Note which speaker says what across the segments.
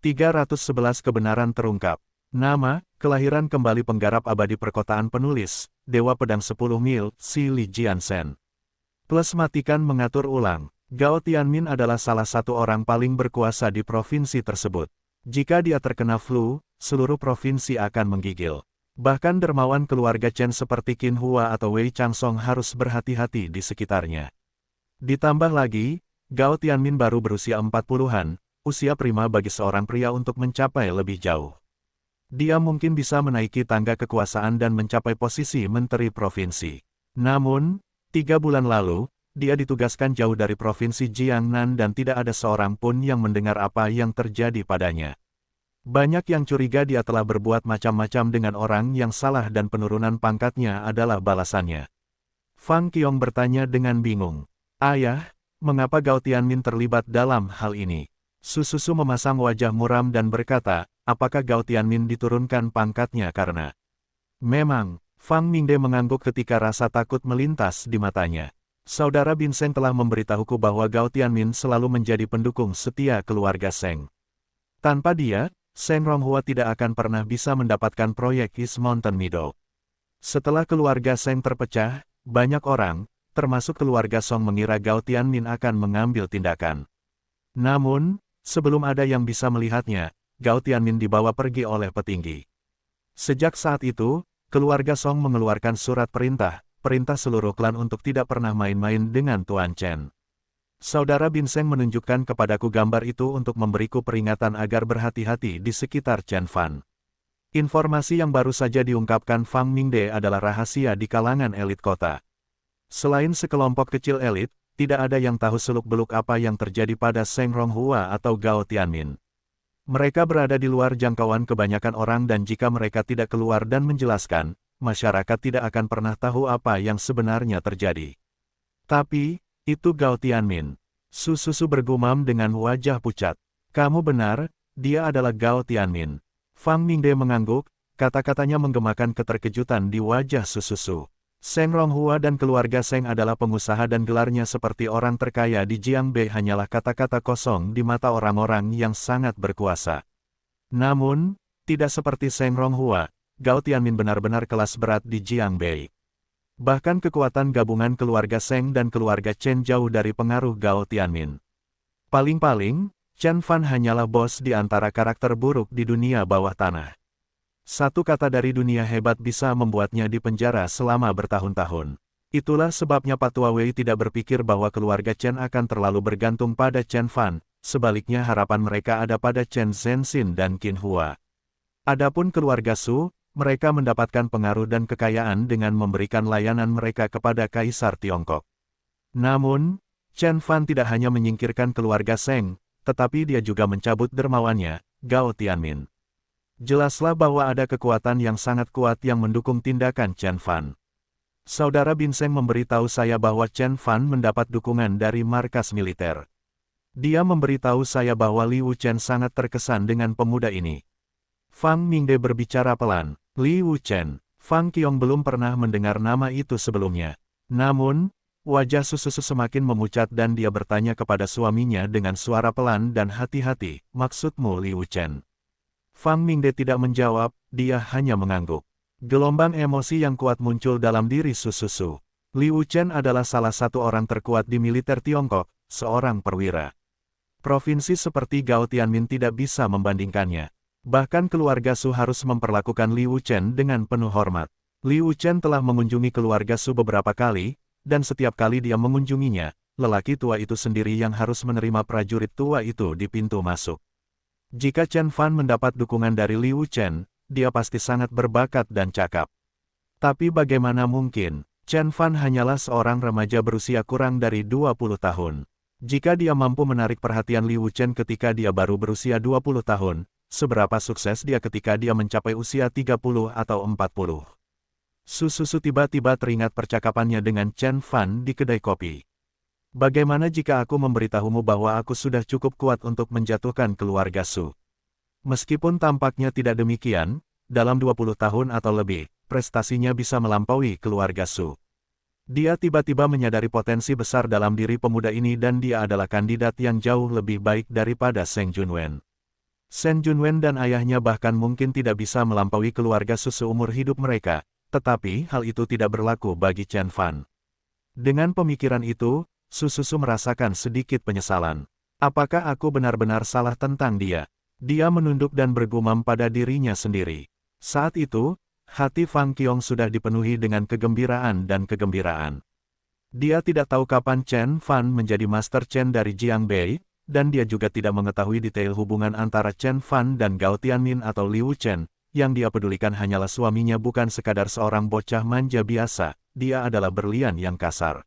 Speaker 1: 311 kebenaran terungkap. Nama, kelahiran kembali penggarap abadi perkotaan penulis, Dewa Pedang 10 Mil, Si Li Jiansen. Plus matikan mengatur ulang. Gao Tianmin adalah salah satu orang paling berkuasa di provinsi tersebut. Jika dia terkena flu, seluruh provinsi akan menggigil. Bahkan dermawan keluarga Chen seperti Qin Hua atau Wei Changsong harus berhati-hati di sekitarnya. Ditambah lagi, Gao Tianmin baru berusia 40-an, usia prima bagi seorang pria untuk mencapai lebih jauh. Dia mungkin bisa menaiki tangga kekuasaan dan mencapai posisi menteri provinsi. Namun, 3 bulan lalu, dia ditugaskan jauh dari provinsi Jiangnan dan tidak ada seorang pun yang mendengar apa yang terjadi padanya. Banyak yang curiga dia telah berbuat macam-macam dengan orang yang salah dan penurunan pangkatnya adalah balasannya. Fang Qiong bertanya dengan bingung. Ayah, mengapa Gao Tianmin terlibat dalam hal ini? Sususu memasang wajah muram dan berkata, apakah Gao Tianmin diturunkan pangkatnya karena? Memang, Fang Mingde mengangguk ketika rasa takut melintas di matanya. Saudara Bin Seng telah memberitahuku bahwa Gao Tianmin selalu menjadi pendukung setia keluarga Seng. Tanpa dia, Seng Ronghua tidak akan pernah bisa mendapatkan proyek East Mountain Meadow. Setelah keluarga Seng terpecah, banyak orang, termasuk keluarga Song mengira Gao Tianmin akan mengambil tindakan. Namun, sebelum ada yang bisa melihatnya, Gao Tianmin dibawa pergi oleh petinggi. Sejak saat itu, keluarga Song mengeluarkan surat perintah seluruh klan untuk tidak pernah main-main dengan Tuan Chen. Saudara Bin Seng menunjukkan kepadaku gambar itu untuk memberiku peringatan agar berhati-hati di sekitar Chen Fan. Informasi yang baru saja diungkapkan Fang Mingde adalah rahasia di kalangan elit kota. Selain sekelompok kecil elit, tidak ada yang tahu seluk-beluk apa yang terjadi pada Seng Ronghua atau Gao Tianmin. Mereka berada di luar jangkauan kebanyakan orang dan jika mereka tidak keluar dan menjelaskan, masyarakat tidak akan pernah tahu apa yang sebenarnya terjadi. Tapi, itu Gao Tianmin. Sususu bergumam dengan wajah pucat. Kamu benar, dia adalah Gao Tianmin. Fang Mingde mengangguk, kata-katanya menggemakan keterkejutan di wajah Sususu. Seng Ronghua dan keluarga Seng adalah pengusaha dan gelarnya seperti orang terkaya di Jiangbei hanyalah kata-kata kosong di mata orang-orang yang sangat berkuasa. Namun, tidak seperti Seng Ronghua, Gao Tianmin benar-benar kelas berat di Jiangbei. Bahkan kekuatan gabungan keluarga Seng dan keluarga Chen jauh dari pengaruh Gao Tianmin. Paling-paling, Chen Fan hanyalah bos di antara karakter buruk di dunia bawah tanah. Satu kata dari dunia hebat bisa membuatnya dipenjara selama bertahun-tahun. Itulah sebabnya Patua Wei tidak berpikir bahwa keluarga Chen akan terlalu bergantung pada Chen Fan, sebaliknya harapan mereka ada pada Chen Zhenxin dan Qin Hua. Adapun keluarga Su, mereka mendapatkan pengaruh dan kekayaan dengan memberikan layanan mereka kepada Kaisar Tiongkok. Namun, Chen Fan tidak hanya menyingkirkan keluarga Seng, tetapi dia juga mencabut dermawannya, Gao Tianmin. Jelaslah bahwa ada kekuatan yang sangat kuat yang mendukung tindakan Chen Fan. Saudara Bin Seng memberitahu saya bahwa Chen Fan mendapat dukungan dari markas militer. Dia memberitahu saya bahwa Liu Chen sangat terkesan dengan pemuda ini. Fang Mingde berbicara pelan. Liu Chen, Fang Qiong belum pernah mendengar nama itu sebelumnya. Namun, wajah Sususu semakin memucat dan dia bertanya kepada suaminya dengan suara pelan dan hati-hati, maksudmu Liu Chen? Fang Mingde tidak menjawab, dia hanya mengangguk. Gelombang emosi yang kuat muncul dalam diri Sususu. Liu Chen adalah salah satu orang terkuat di militer Tiongkok, seorang perwira. Provinsi seperti Gao Tianmin tidak bisa membandingkannya. Bahkan keluarga Su harus memperlakukan Liu Chen dengan penuh hormat. Liu Chen telah mengunjungi keluarga Su beberapa kali, dan setiap kali dia mengunjunginya, lelaki tua itu sendiri yang harus menerima prajurit tua itu di pintu masuk. Jika Chen Fan mendapat dukungan dari Liu Chen, dia pasti sangat berbakat dan cakap. Tapi bagaimana mungkin, Chen Fan hanyalah seorang remaja berusia kurang dari 20 tahun. Jika dia mampu menarik perhatian Liu Chen ketika dia baru berusia 20 tahun, seberapa sukses dia ketika dia mencapai usia 30 atau 40. Sususu tiba-tiba teringat percakapannya dengan Chen Fan di kedai kopi. Bagaimana jika aku memberitahumu bahwa aku sudah cukup kuat untuk menjatuhkan keluarga Su? Meskipun tampaknya tidak demikian, dalam 20 tahun atau lebih, prestasinya bisa melampaui keluarga Su. Dia tiba-tiba menyadari potensi besar dalam diri pemuda ini dan dia adalah kandidat yang jauh lebih baik daripada Seng Junwen. Shen Junwen dan ayahnya bahkan mungkin tidak bisa melampaui keluarga Su seumur hidup mereka, tetapi hal itu tidak berlaku bagi Chen Fan. Dengan pemikiran itu, Su merasakan sedikit penyesalan. Apakah aku benar-benar salah tentang dia? Dia menunduk dan bergumam pada dirinya sendiri. Saat itu, hati Fang Qiong sudah dipenuhi dengan kegembiraan dan kegembiraan. Dia tidak tahu kapan Chen Fan menjadi Master Chen dari Jiang Bei, dan dia juga tidak mengetahui detail hubungan antara Chen Fan dan Gao Tianmin atau Liu Chen. Yang dia pedulikan hanyalah suaminya, bukan sekadar seorang bocah manja biasa, dia adalah berlian yang kasar.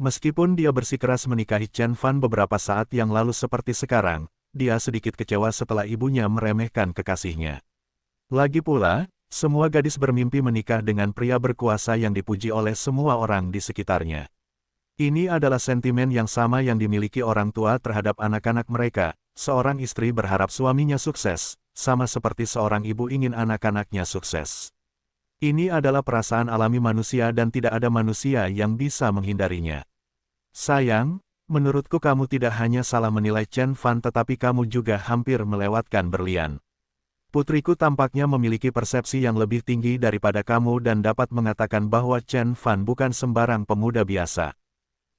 Speaker 1: Meskipun dia bersikeras menikahi Chen Fan beberapa saat yang lalu seperti sekarang, dia sedikit kecewa setelah ibunya meremehkan kekasihnya. Lagi pula, semua gadis bermimpi menikah dengan pria berkuasa yang dipuji oleh semua orang di sekitarnya. Ini adalah sentimen yang sama yang dimiliki orang tua terhadap anak-anak mereka. Seorang istri berharap suaminya sukses, sama seperti seorang ibu ingin anak-anaknya sukses. Ini adalah perasaan alami manusia dan tidak ada manusia yang bisa menghindarinya. Sayang, menurutku kamu tidak hanya salah menilai Chen Fan tetapi kamu juga hampir melewatkan berlian. Putriku tampaknya memiliki persepsi yang lebih tinggi daripada kamu dan dapat mengatakan bahwa Chen Fan bukan sembarang pemuda biasa.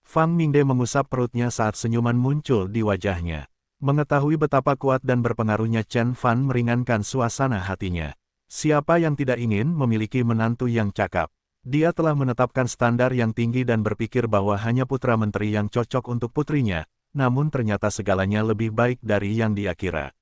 Speaker 1: Fang Mingde mengusap perutnya saat senyuman muncul di wajahnya. Mengetahui betapa kuat dan berpengaruhnya Chen Fan meringankan suasana hatinya. Siapa yang tidak ingin memiliki menantu yang cakap? Dia telah menetapkan standar yang tinggi dan berpikir bahwa hanya putra menteri yang cocok untuk putrinya, namun ternyata segalanya lebih baik dari yang dia kira.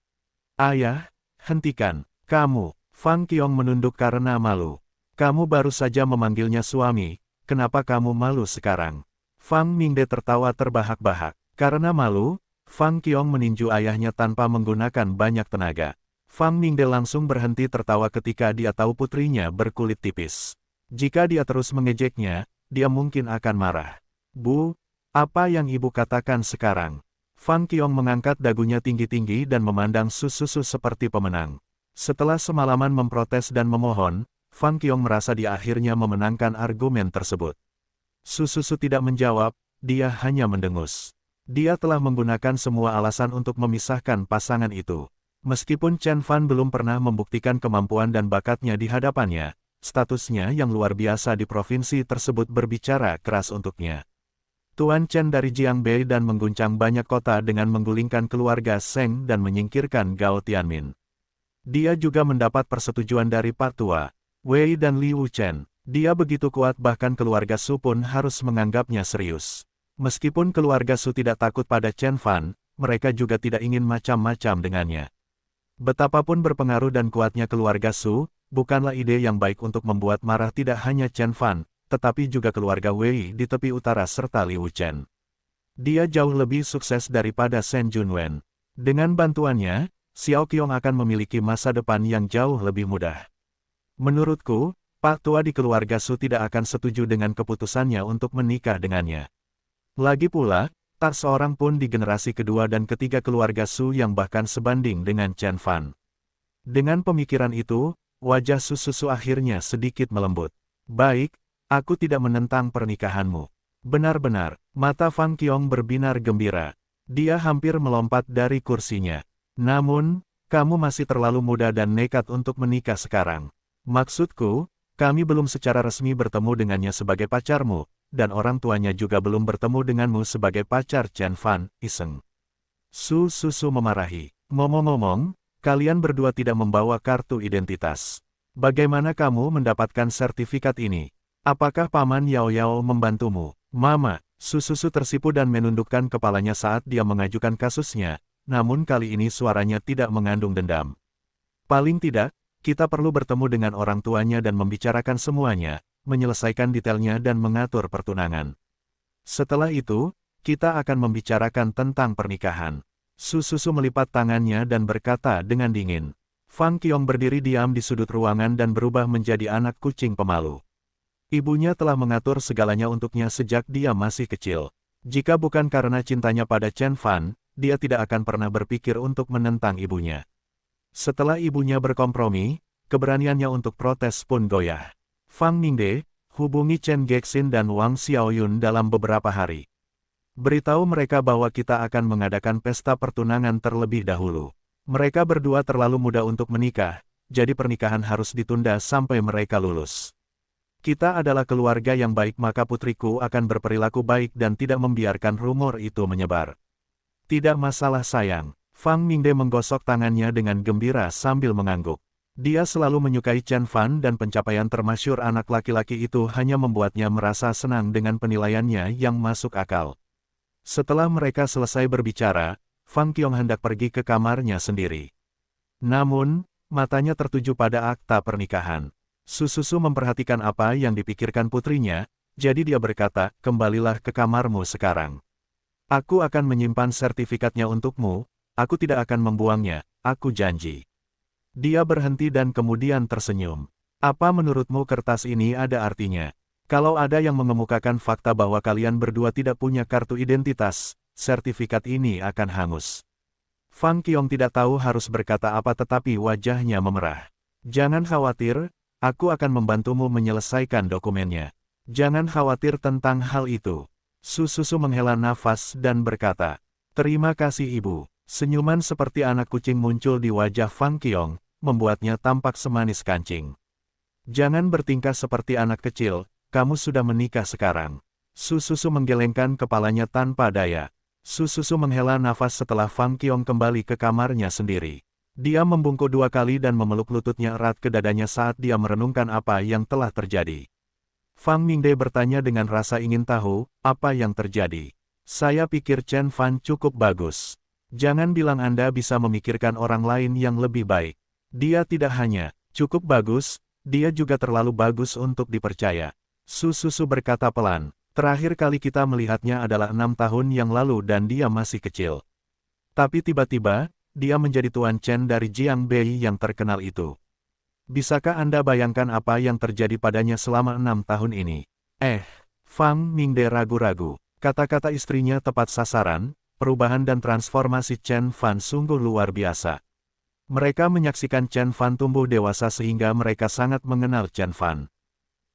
Speaker 1: Ayah, hentikan, kamu. Fang Qiong menunduk karena malu. Kamu baru saja memanggilnya suami, kenapa kamu malu sekarang? Fang Mingde tertawa terbahak-bahak. Karena malu, Fang Qiong meninju ayahnya tanpa menggunakan banyak tenaga. Fang Mingde langsung berhenti tertawa ketika dia tahu putrinya berkulit tipis. Jika dia terus mengejeknya, dia mungkin akan marah. Bu, apa yang ibu katakan sekarang? Fang Qiong mengangkat dagunya tinggi-tinggi dan memandang Su seperti pemenang. Setelah semalaman memprotes dan memohon, Fang Qiong merasa dia akhirnya memenangkan argumen tersebut. Su tidak menjawab, dia hanya mendengus. Dia telah menggunakan semua alasan untuk memisahkan pasangan itu. Meskipun Chen Fan belum pernah membuktikan kemampuan dan bakatnya di hadapannya, statusnya yang luar biasa di provinsi tersebut berbicara keras untuknya. Tuan Chen dari Jiang Bei dan mengguncang banyak kota dengan menggulingkan keluarga Seng dan menyingkirkan Gao Tianmin. Dia juga mendapat persetujuan dari Pak Tua, Wei dan Liu Chen. Dia begitu kuat bahkan keluarga Su pun harus menganggapnya serius. Meskipun keluarga Su tidak takut pada Chen Fan, mereka juga tidak ingin macam-macam dengannya. Betapapun berpengaruh dan kuatnya keluarga Su, bukanlah ide yang baik untuk membuat marah tidak hanya Chen Fan, tetapi juga keluarga Wei di tepi utara serta Liu Chen. Dia jauh lebih sukses daripada Shen Junwen. Dengan bantuannya, Xiao Qiong akan memiliki masa depan yang jauh lebih mudah. Menurutku, Pak Tua di keluarga Su tidak akan setuju dengan keputusannya untuk menikah dengannya. Lagi pula, tak seorang pun di generasi kedua dan ketiga keluarga Su yang bahkan sebanding dengan Chen Fan. Dengan pemikiran itu, wajah Su akhirnya sedikit melembut. Baik, aku tidak menentang pernikahanmu. Benar-benar, mata Fang Qiong berbinar gembira. Dia hampir melompat dari kursinya. Namun, kamu masih terlalu muda dan nekat untuk menikah sekarang. Maksudku, kami belum secara resmi bertemu dengannya sebagai pacarmu, dan orang tuanya juga belum bertemu denganmu sebagai pacar Chen Fan, iseng. Su memarahi. Ngomong-ngomong, kalian berdua tidak membawa kartu identitas. Bagaimana kamu mendapatkan sertifikat ini? Apakah Paman Yao membantumu? Mama, Su tersipu dan menundukkan kepalanya saat dia mengajukan kasusnya, namun kali ini suaranya tidak mengandung dendam. Paling tidak, kita perlu bertemu dengan orang tuanya dan membicarakan semuanya, menyelesaikan detailnya dan mengatur pertunangan. Setelah itu, kita akan membicarakan tentang pernikahan. Su melipat tangannya dan berkata dengan dingin. Fang Qiong berdiri diam di sudut ruangan dan berubah menjadi anak kucing pemalu. Ibunya telah mengatur segalanya untuknya sejak dia masih kecil. Jika bukan karena cintanya pada Chen Fan, dia tidak akan pernah berpikir untuk menentang ibunya. Setelah ibunya berkompromi, keberaniannya untuk protes pun goyah. Fang Mingde, hubungi Chen Gexin dan Wang Xiaoyun dalam beberapa hari. Beritahu mereka bahwa kita akan mengadakan pesta pertunangan terlebih dahulu. Mereka berdua terlalu muda untuk menikah, jadi pernikahan harus ditunda sampai mereka lulus. Kita adalah keluarga yang baik, maka putriku akan berperilaku baik dan tidak membiarkan rumor itu menyebar. Tidak masalah sayang. Fang Mingde menggosok tangannya dengan gembira sambil mengangguk. Dia selalu menyukai Chen Fan dan pencapaian termasyhur anak laki-laki itu hanya membuatnya merasa senang dengan penilaiannya yang masuk akal. Setelah mereka selesai berbicara, Fang Qiong hendak pergi ke kamarnya sendiri. Namun, matanya tertuju pada akta pernikahan. Sususu memperhatikan apa yang dipikirkan putrinya, jadi dia berkata, "Kembalilah ke kamarmu sekarang. Aku akan menyimpan sertifikatnya untukmu, aku tidak akan membuangnya, aku janji." Dia berhenti dan kemudian tersenyum. "Apa menurutmu kertas ini ada artinya? Kalau ada yang mengemukakan fakta bahwa kalian berdua tidak punya kartu identitas, sertifikat ini akan hangus." Fang Qiong tidak tahu harus berkata apa tetapi wajahnya memerah. "Jangan khawatir, aku akan membantumu menyelesaikan dokumennya. Jangan khawatir tentang hal itu." Sususu menghela nafas dan berkata, "Terima kasih ibu." Senyuman seperti anak kucing muncul di wajah Fang Qiong, membuatnya tampak semanis kancing. "Jangan bertingkah seperti anak kecil, kamu sudah menikah sekarang." Sususu menggelengkan kepalanya tanpa daya. Sususu menghela nafas setelah Fang Qiong kembali ke kamarnya sendiri. Dia membungkuk 2 kali dan memeluk lututnya erat ke dadanya saat dia merenungkan apa yang telah terjadi. Fang Mingde bertanya dengan rasa ingin tahu, "Apa yang terjadi?" "Saya pikir Chen Fan cukup bagus. Jangan bilang Anda bisa memikirkan orang lain yang lebih baik. Dia tidak hanya cukup bagus, dia juga terlalu bagus untuk dipercaya." Sususu berkata pelan, "Terakhir kali kita melihatnya adalah 6 tahun yang lalu dan dia masih kecil. Tapi tiba-tiba, dia menjadi Tuan Chen dari Jiang Bei yang terkenal itu. Bisakah Anda bayangkan apa yang terjadi padanya selama 6 tahun ini?" Fang Mingde ragu-ragu. Kata-kata istrinya tepat sasaran, perubahan dan transformasi Chen Fan sungguh luar biasa. Mereka menyaksikan Chen Fan tumbuh dewasa sehingga mereka sangat mengenal Chen Fan.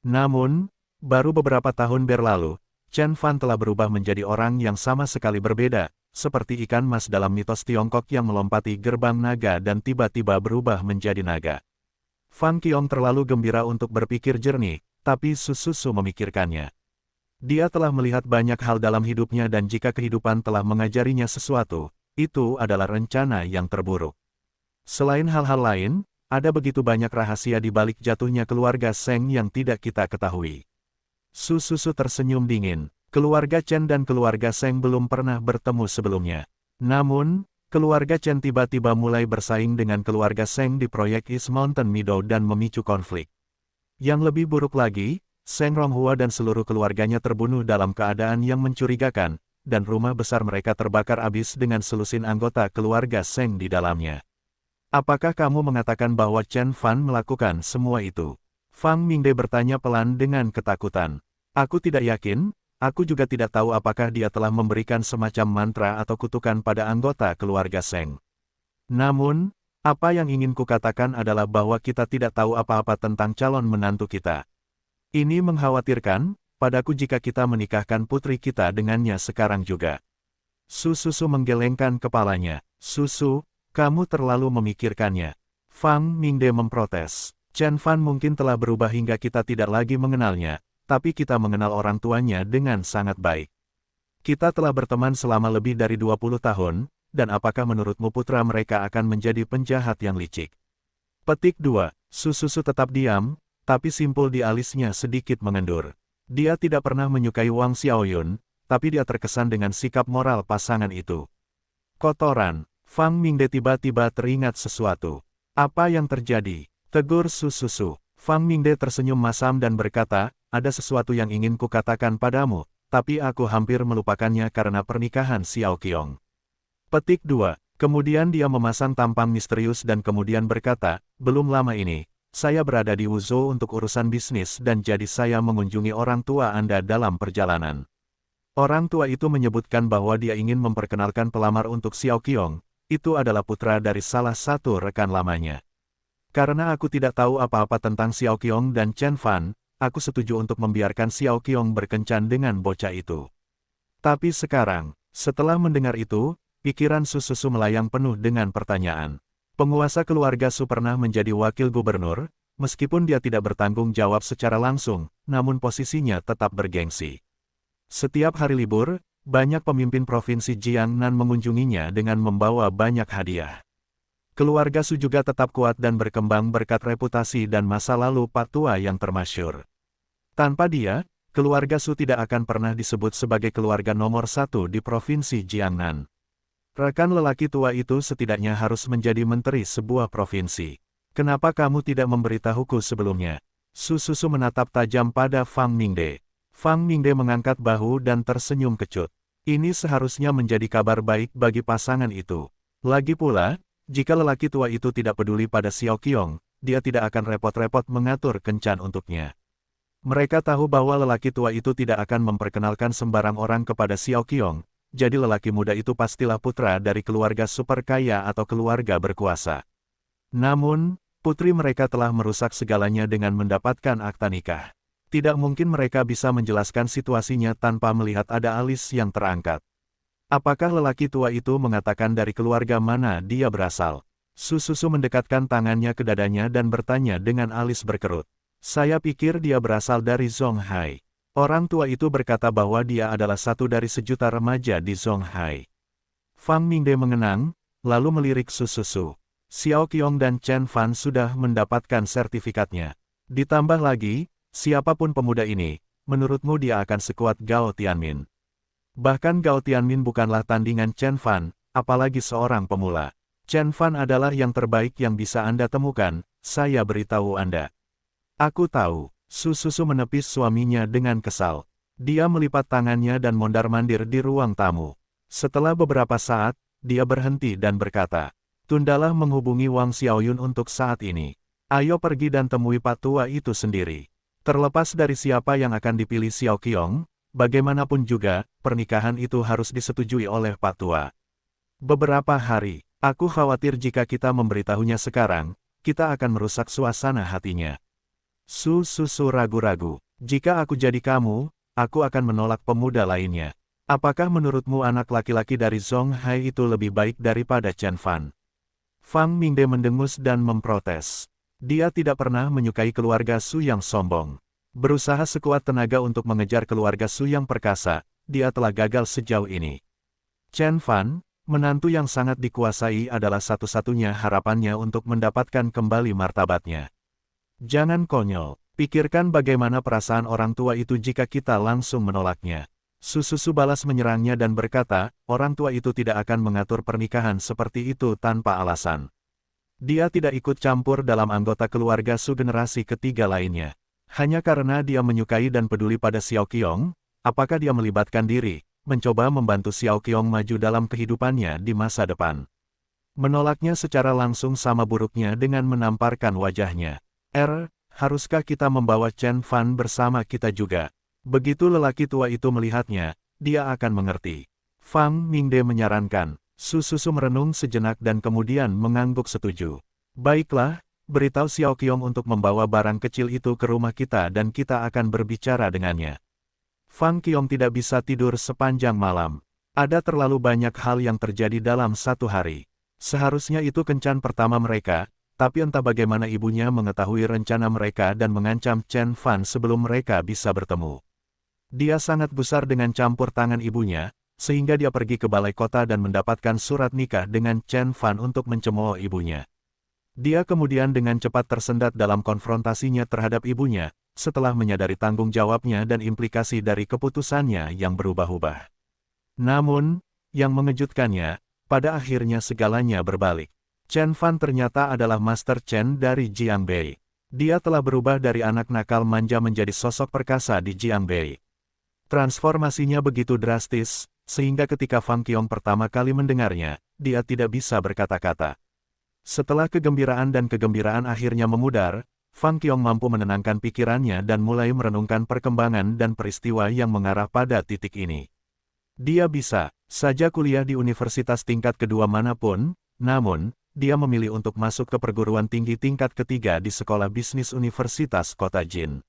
Speaker 1: Namun, baru beberapa tahun berlalu, Chen Fan telah berubah menjadi orang yang sama sekali berbeda, seperti ikan mas dalam mitos Tiongkok yang melompati gerbang naga dan tiba-tiba berubah menjadi naga. Fang Qiong terlalu gembira untuk berpikir jernih, tapi Sususu memikirkannya. Dia telah melihat banyak hal dalam hidupnya dan jika kehidupan telah mengajarinya sesuatu, itu adalah rencana yang terburuk. Selain hal-hal lain, ada begitu banyak rahasia di balik jatuhnya keluarga Seng yang tidak kita ketahui. Sususu tersenyum dingin. Keluarga Chen dan keluarga Seng belum pernah bertemu sebelumnya. Namun, keluarga Chen tiba-tiba mulai bersaing dengan keluarga Seng di proyek East Mountain Meadow dan memicu konflik. Yang lebih buruk lagi, Seng Ronghua dan seluruh keluarganya terbunuh dalam keadaan yang mencurigakan, dan rumah besar mereka terbakar habis dengan selusin anggota keluarga Seng di dalamnya. "Apakah kamu mengatakan bahwa Chen Fan melakukan semua itu?" Fang Mingde bertanya pelan dengan ketakutan. "Aku tidak yakin, aku juga tidak tahu apakah dia telah memberikan semacam mantra atau kutukan pada anggota keluarga Seng. Namun, apa yang ingin kukatakan adalah bahwa kita tidak tahu apa-apa tentang calon menantu kita. Ini mengkhawatirkan, padaku jika kita menikahkan putri kita dengannya sekarang juga." Sususu menggelengkan kepalanya. "Susu, kamu terlalu memikirkannya." Fang Mingde memprotes. "Chen Fan mungkin telah berubah hingga kita tidak lagi mengenalnya, tapi kita mengenal orang tuanya dengan sangat baik. Kita telah berteman selama lebih dari 20 tahun, dan apakah menurutmu putra mereka akan menjadi penjahat yang licik?" Petik 2. Sususu tetap diam, tapi simpul di alisnya sedikit mengendur. Dia tidak pernah menyukai Wang Xiaoyun, tapi dia terkesan dengan sikap moral pasangan itu. "Kotoran." Fang Mingde tiba-tiba teringat sesuatu. "Apa yang terjadi?" tegur Sususu. Fang Mingde tersenyum masam dan berkata, "Ada sesuatu yang ingin kukatakan padamu, tapi aku hampir melupakannya karena pernikahan Xiao Qiong." Petik 2. Kemudian dia memasang tampang misterius dan kemudian berkata, "Belum lama ini, saya berada di Wuzhou untuk urusan bisnis dan jadi saya mengunjungi orang tua Anda dalam perjalanan. Orang tua itu menyebutkan bahwa dia ingin memperkenalkan pelamar untuk Xiao Qiong, itu adalah putra dari salah satu rekan lamanya. Karena aku tidak tahu apa-apa tentang Xiao Qiong dan Chen Fan, aku setuju untuk membiarkan Xiao Qiong berkencan dengan bocah itu. Tapi sekarang, setelah mendengar itu, pikiran Sususu melayang penuh dengan pertanyaan. Penguasa keluarga Su pernah menjadi wakil gubernur, meskipun dia tidak bertanggung jawab secara langsung, namun posisinya tetap bergengsi. Setiap hari libur, banyak pemimpin provinsi Jiangnan mengunjunginya dengan membawa banyak hadiah. Keluarga Su juga tetap kuat dan berkembang berkat reputasi dan masa lalu Pak Tua yang termasyhur. Tanpa dia, keluarga Su tidak akan pernah disebut sebagai keluarga nomor satu di provinsi Jiangnan. Rekan lelaki tua itu setidaknya harus menjadi menteri sebuah provinsi. Kenapa kamu tidak memberitahuku sebelumnya? Sususu menatap tajam pada Fang Ningde. Fang Ningde mengangkat bahu dan tersenyum kecut. Ini seharusnya menjadi kabar baik bagi pasangan itu. Lagi pula, jika lelaki tua itu tidak peduli pada Xiao Qiong, dia tidak akan repot-repot mengatur kencan untuknya. Mereka tahu bahwa lelaki tua itu tidak akan memperkenalkan sembarang orang kepada Xiao Qiong, jadi lelaki muda itu pastilah putra dari keluarga super kaya atau keluarga berkuasa. Namun, putri mereka telah merusak segalanya dengan mendapatkan akta nikah. Tidak mungkin mereka bisa menjelaskan situasinya tanpa melihat ada alis yang terangkat. Apakah lelaki tua itu mengatakan dari keluarga mana dia berasal? Sususu mendekatkan tangannya ke dadanya dan bertanya dengan alis berkerut. Saya pikir dia berasal dari Zonghai. Orang tua itu berkata bahwa dia adalah satu dari sejuta remaja di Zonghai. Fang Ningde mengenang, lalu melirik Sususu. Xiao Qiong dan Chen Fan sudah mendapatkan sertifikatnya. Ditambah lagi, siapapun pemuda ini, menurutmu dia akan sekuat Gao Tianmin. Bahkan Gao Tianmin bukanlah tandingan Chen Fan, apalagi seorang pemula. Chen Fan adalah yang terbaik yang bisa Anda temukan, saya beritahu Anda. Aku tahu. Sususu menepis suaminya dengan kesal. Dia melipat tangannya dan mondar-mandir di ruang tamu. Setelah beberapa saat, dia berhenti dan berkata, "Tundalah menghubungi Wang Xiaoyun untuk saat ini. Ayo pergi dan temui Pak Tua itu sendiri. Terlepas dari siapa yang akan dipilih Xiao Qiong, bagaimanapun juga, pernikahan itu harus disetujui oleh Pak Tua. Beberapa hari, aku khawatir jika kita memberitahunya sekarang, kita akan merusak suasana hatinya." Sususu ragu-ragu. Jika aku jadi kamu, aku akan menolak pemuda lainnya. Apakah menurutmu anak laki-laki dari Zonghai itu lebih baik daripada Chen Fan? Fang Ningde mendengus dan memprotes. Dia tidak pernah menyukai keluarga Su yang sombong. Berusaha sekuat tenaga untuk mengejar keluarga Su yang perkasa, dia telah gagal sejauh ini. Chen Fan, menantu yang sangat dikuasai adalah satu-satunya harapannya untuk mendapatkan kembali martabatnya. Jangan konyol, pikirkan bagaimana perasaan orang tua itu jika kita langsung menolaknya. Sususu balas menyerangnya dan berkata, orang tua itu tidak akan mengatur pernikahan seperti itu tanpa alasan. Dia tidak ikut campur dalam anggota keluarga Su generasi ketiga lainnya. Hanya karena dia menyukai dan peduli pada Xiao Qiong, apakah dia melibatkan diri, mencoba membantu Xiao Qiong maju dalam kehidupannya di masa depan. Menolaknya secara langsung sama buruknya dengan menamparkan wajahnya. Haruskah kita membawa Chen Fan bersama kita juga? Begitu lelaki tua itu melihatnya, dia akan mengerti. Fang Ningde menyarankan. Sususu merenung sejenak dan kemudian mengangguk setuju. Baiklah, beritahu Xiao Qiong untuk membawa barang kecil itu ke rumah kita dan kita akan berbicara dengannya. Fang Qiong tidak bisa tidur sepanjang malam. Ada terlalu banyak hal yang terjadi dalam satu hari. Seharusnya itu kencan pertama mereka, tapi entah bagaimana ibunya mengetahui rencana mereka dan mengancam Chen Fan sebelum mereka bisa bertemu. Dia sangat gusar dengan campur tangan ibunya, sehingga dia pergi ke balai kota dan mendapatkan surat nikah dengan Chen Fan untuk mencemooh ibunya. Dia kemudian dengan cepat tersendat dalam konfrontasinya terhadap ibunya, setelah menyadari tanggung jawabnya dan implikasi dari keputusannya yang berubah-ubah. Namun, yang mengejutkannya, pada akhirnya segalanya berbalik. Chen Fan ternyata adalah Master Chen dari Jiangbei. Dia telah berubah dari anak nakal manja menjadi sosok perkasa di Jiangbei. Transformasinya begitu drastis, sehingga ketika Fang Qiong pertama kali mendengarnya, dia tidak bisa berkata-kata. Setelah kegembiraan dan kegembiraan akhirnya memudar, Fang Qiong mampu menenangkan pikirannya dan mulai merenungkan perkembangan dan peristiwa yang mengarah pada titik ini. Dia bisa saja kuliah di universitas tingkat kedua manapun, namun, dia memilih untuk masuk ke perguruan tinggi tingkat ketiga di Sekolah Bisnis Universitas Kota Jin.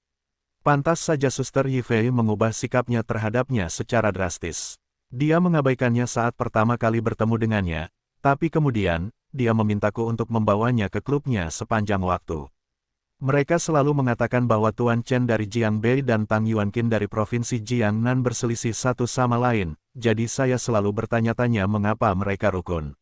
Speaker 1: Pantas saja Suster Yifei mengubah sikapnya terhadapnya secara drastis. Dia mengabaikannya saat pertama kali bertemu dengannya, tapi kemudian, dia memintaku untuk membawanya ke klubnya sepanjang waktu. Mereka selalu mengatakan bahwa Tuan Chen dari Jiangbei dan Tang Yuanqin dari Provinsi Jiangnan berselisih satu sama lain, jadi saya selalu bertanya-tanya mengapa mereka rukun.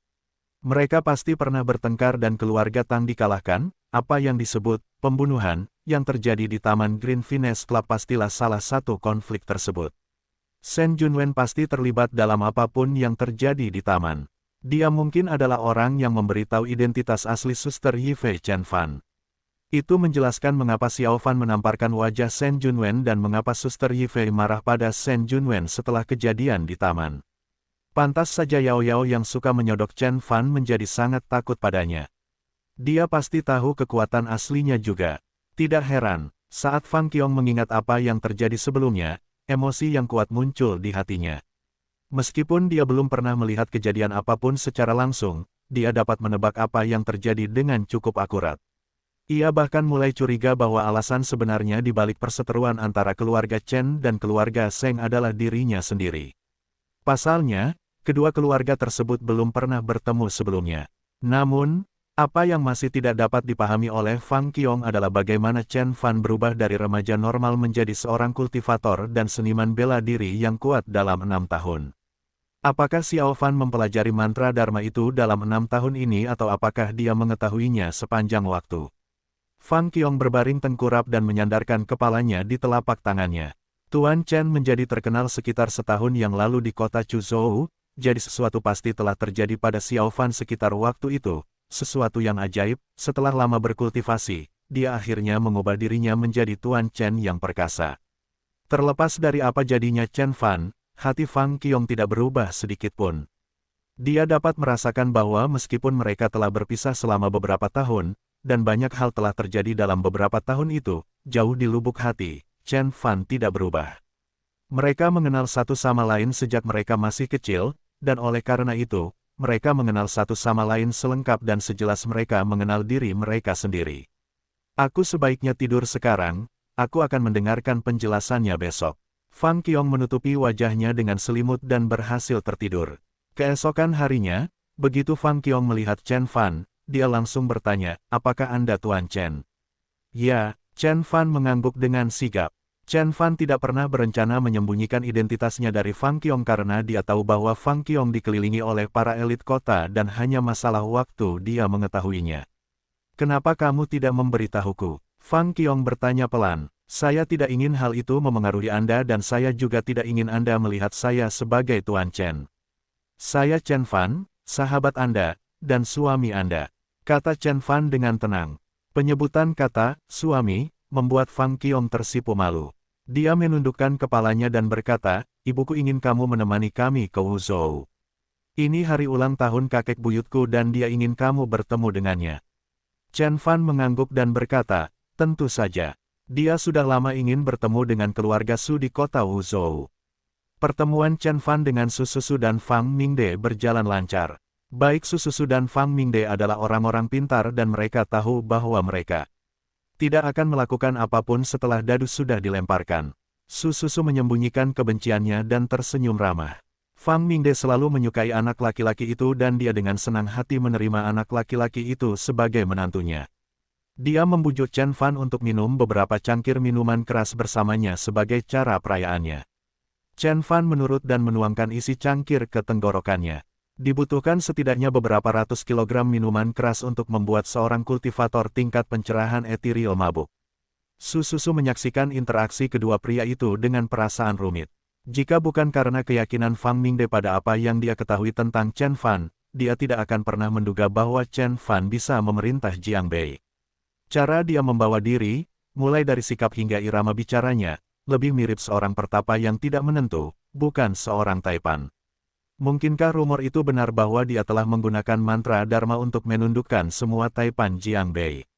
Speaker 1: Mereka pasti pernah bertengkar dan keluarga Tang dikalahkan, apa yang disebut pembunuhan, yang terjadi di Taman Green Finesse Club pastilah salah satu konflik tersebut. Shen Junwen pasti terlibat dalam apapun yang terjadi di taman. Dia mungkin adalah orang yang memberitahu identitas asli Suster Yifei Chen Fan. Itu menjelaskan mengapa Xiao Fan menamparkan wajah Shen Junwen dan mengapa Suster Yifei marah pada Shen Junwen setelah kejadian di taman. Pantas saja Yao Yao yang suka menyodok Chen Fan menjadi sangat takut padanya. Dia pasti tahu kekuatan aslinya juga. Tidak heran, saat Fang Qiong mengingat apa yang terjadi sebelumnya, emosi yang kuat muncul di hatinya. Meskipun dia belum pernah melihat kejadian apapun secara langsung, dia dapat menebak apa yang terjadi dengan cukup akurat. Ia bahkan mulai curiga bahwa alasan sebenarnya di balik perseteruan antara keluarga Chen dan keluarga Seng adalah dirinya sendiri. Pasalnya, kedua keluarga tersebut belum pernah bertemu sebelumnya. Namun, apa yang masih tidak dapat dipahami oleh Fang Qiong adalah bagaimana Chen Fan berubah dari remaja normal menjadi seorang kultivator dan seniman bela diri yang kuat dalam 6 tahun. Apakah Xiao Fan mempelajari mantra Dharma itu dalam 6 tahun ini atau apakah dia mengetahuinya sepanjang waktu? Fang Qiong berbaring tengkurap dan menyandarkan kepalanya di telapak tangannya. Tuan Chen menjadi terkenal sekitar setahun yang lalu di kota Chuzhou, jadi sesuatu pasti telah terjadi pada Xiao Fan sekitar waktu itu. Sesuatu yang ajaib, setelah lama berkultivasi, dia akhirnya mengubah dirinya menjadi Tuan Chen yang perkasa. Terlepas dari apa jadinya Chen Fan, hati Fang Qiong tidak berubah sedikitpun. Dia dapat merasakan bahwa meskipun mereka telah berpisah selama beberapa tahun, dan banyak hal telah terjadi dalam beberapa tahun itu, jauh di lubuk hati, Chen Fan tidak berubah. Mereka mengenal satu sama lain sejak mereka masih kecil, dan oleh karena itu, mereka mengenal satu sama lain selengkap dan sejelas mereka mengenal diri mereka sendiri. Aku sebaiknya tidur sekarang, aku akan mendengarkan penjelasannya besok. Fang Qiong menutupi wajahnya dengan selimut dan berhasil tertidur. Keesokan harinya, begitu Fang Qiong melihat Chen Fan, dia langsung bertanya, apakah Anda Tuan Chen? Ya, Chen Fan mengangguk dengan sigap. Chen Fan tidak pernah berencana menyembunyikan identitasnya dari Fang Qiong karena dia tahu bahwa Fang Qiong dikelilingi oleh para elit kota dan hanya masalah waktu dia mengetahuinya. Kenapa kamu tidak memberitahuku? Fang Qiong bertanya pelan. Saya tidak ingin hal itu memengaruhi Anda dan saya juga tidak ingin Anda melihat saya sebagai Tuan Chen. Saya Chen Fan, sahabat Anda, dan suami Anda, kata Chen Fan dengan tenang. Penyebutan kata, suami, membuat Fang Qiong tersipu malu. Dia menundukkan kepalanya dan berkata, ibuku ingin kamu menemani kami ke Wuzhou. Ini hari ulang tahun kakek buyutku dan dia ingin kamu bertemu dengannya. Chen Fan mengangguk dan berkata, tentu saja. Dia sudah lama ingin bertemu dengan keluarga Su di kota Wuzhou. Pertemuan Chen Fan dengan Su Susu dan Fang Mingde berjalan lancar. Baik Su Susu dan Fang Mingde adalah orang-orang pintar dan mereka tahu bahwa mereka tidak akan melakukan apapun setelah dadu sudah dilemparkan. Su Susu menyembunyikan kebenciannya dan tersenyum ramah. Fang Mingde selalu menyukai anak laki-laki itu dan dia dengan senang hati menerima anak laki-laki itu sebagai menantunya. Dia membujuk Chen Fan untuk minum beberapa cangkir minuman keras bersamanya sebagai cara perayaannya. Chen Fan menurut dan menuangkan isi cangkir ke tenggorokannya. Dibutuhkan setidaknya beberapa ratus kilogram minuman keras untuk membuat seorang kultivator tingkat pencerahan etiril mabuk. Su Susu menyaksikan interaksi kedua pria itu dengan perasaan rumit. Jika bukan karena keyakinan Fang Mingde pada apa yang dia ketahui tentang Chen Fan, dia tidak akan pernah menduga bahwa Chen Fan bisa memerintah Jiangbei. Cara dia membawa diri, mulai dari sikap hingga irama bicaranya, lebih mirip seorang pertapa yang tidak menentu, bukan seorang taipan. Mungkinkah rumor itu benar bahwa dia telah menggunakan mantra Dharma untuk menundukkan semua taipan Jiangbei?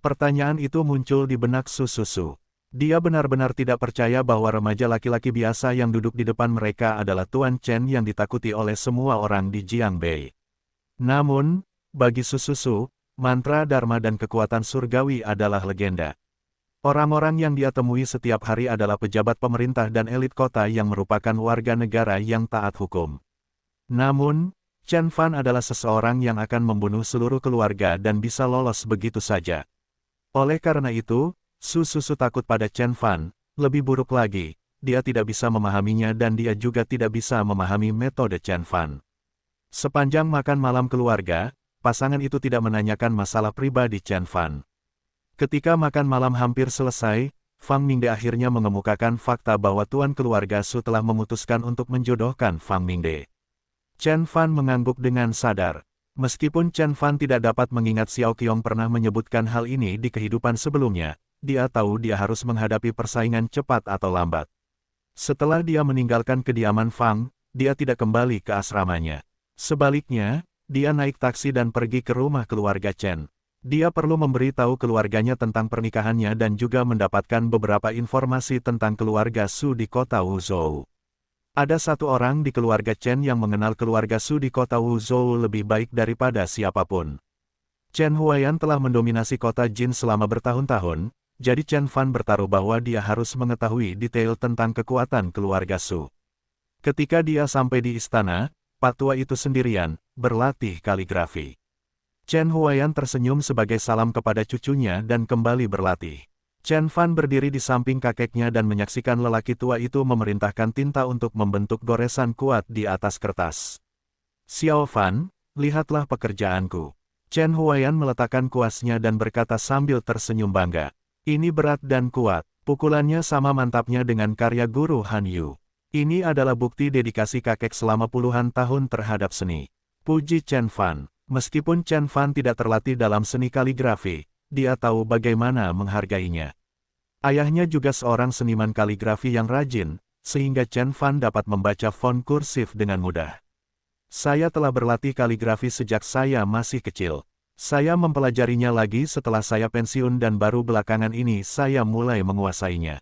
Speaker 1: Pertanyaan itu muncul di benak Su Susu. Dia benar-benar tidak percaya bahwa remaja laki-laki biasa yang duduk di depan mereka adalah Tuan Chen yang ditakuti oleh semua orang di Jiangbei. Namun, bagi Su Susu, mantra Dharma dan kekuatan surgawi adalah legenda. Orang-orang yang dia temui setiap hari adalah pejabat pemerintah dan elit kota yang merupakan warga negara yang taat hukum. Namun, Chen Fan adalah seseorang yang akan membunuh seluruh keluarga dan bisa lolos begitu saja. Oleh karena itu, Su Susu takut pada Chen Fan. Lebih buruk lagi, dia tidak bisa memahaminya dan dia juga tidak bisa memahami metode Chen Fan. Sepanjang makan malam keluarga, pasangan itu tidak menanyakan masalah pribadi Chen Fan. Ketika makan malam hampir selesai, Fang Mingde akhirnya mengemukakan fakta bahwa tuan keluarga Su telah memutuskan untuk menjodohkan Fang Mingde. Chen Fan mengangguk dengan sadar. Meskipun Chen Fan tidak dapat mengingat Xiao Qiong pernah menyebutkan hal ini di kehidupan sebelumnya, dia tahu dia harus menghadapi persaingan cepat atau lambat. Setelah dia meninggalkan kediaman Fang, dia tidak kembali ke asramanya. Sebaliknya, dia naik taksi dan pergi ke rumah keluarga Chen. Dia perlu memberitahu keluarganya tentang pernikahannya dan juga mendapatkan beberapa informasi tentang keluarga Su di kota Wuzhou. Ada satu orang di keluarga Chen yang mengenal keluarga Su di kota Wuzhou lebih baik daripada siapapun. Chen Huaiyan telah mendominasi kota Jin selama bertahun-tahun, jadi Chen Fan bertaruh bahwa dia harus mengetahui detail tentang kekuatan keluarga Su. Ketika dia sampai di istana, Pak Tua itu sendirian, berlatih kaligrafi. Chen Huaiyan tersenyum sebagai salam kepada cucunya dan kembali berlatih. Chen Fan berdiri di samping kakeknya dan menyaksikan lelaki tua itu memerintahkan tinta untuk membentuk goresan kuat di atas kertas. Xiao Fan, lihatlah pekerjaanku. Chen Huaiyan meletakkan kuasnya dan berkata sambil tersenyum bangga. Ini berat dan kuat, pukulannya sama mantapnya dengan karya guru Han Yu. Ini adalah bukti dedikasi kakek selama puluhan tahun terhadap seni. Puji Chen Fan. Meskipun Chen Fan tidak terlatih dalam seni kaligrafi, dia tahu bagaimana menghargainya. Ayahnya juga seorang seniman kaligrafi yang rajin, sehingga Chen Fan dapat membaca font kursif dengan mudah. Saya telah berlatih kaligrafi sejak saya masih kecil. Saya mempelajarinya lagi setelah saya pensiun dan baru belakangan ini saya mulai menguasainya.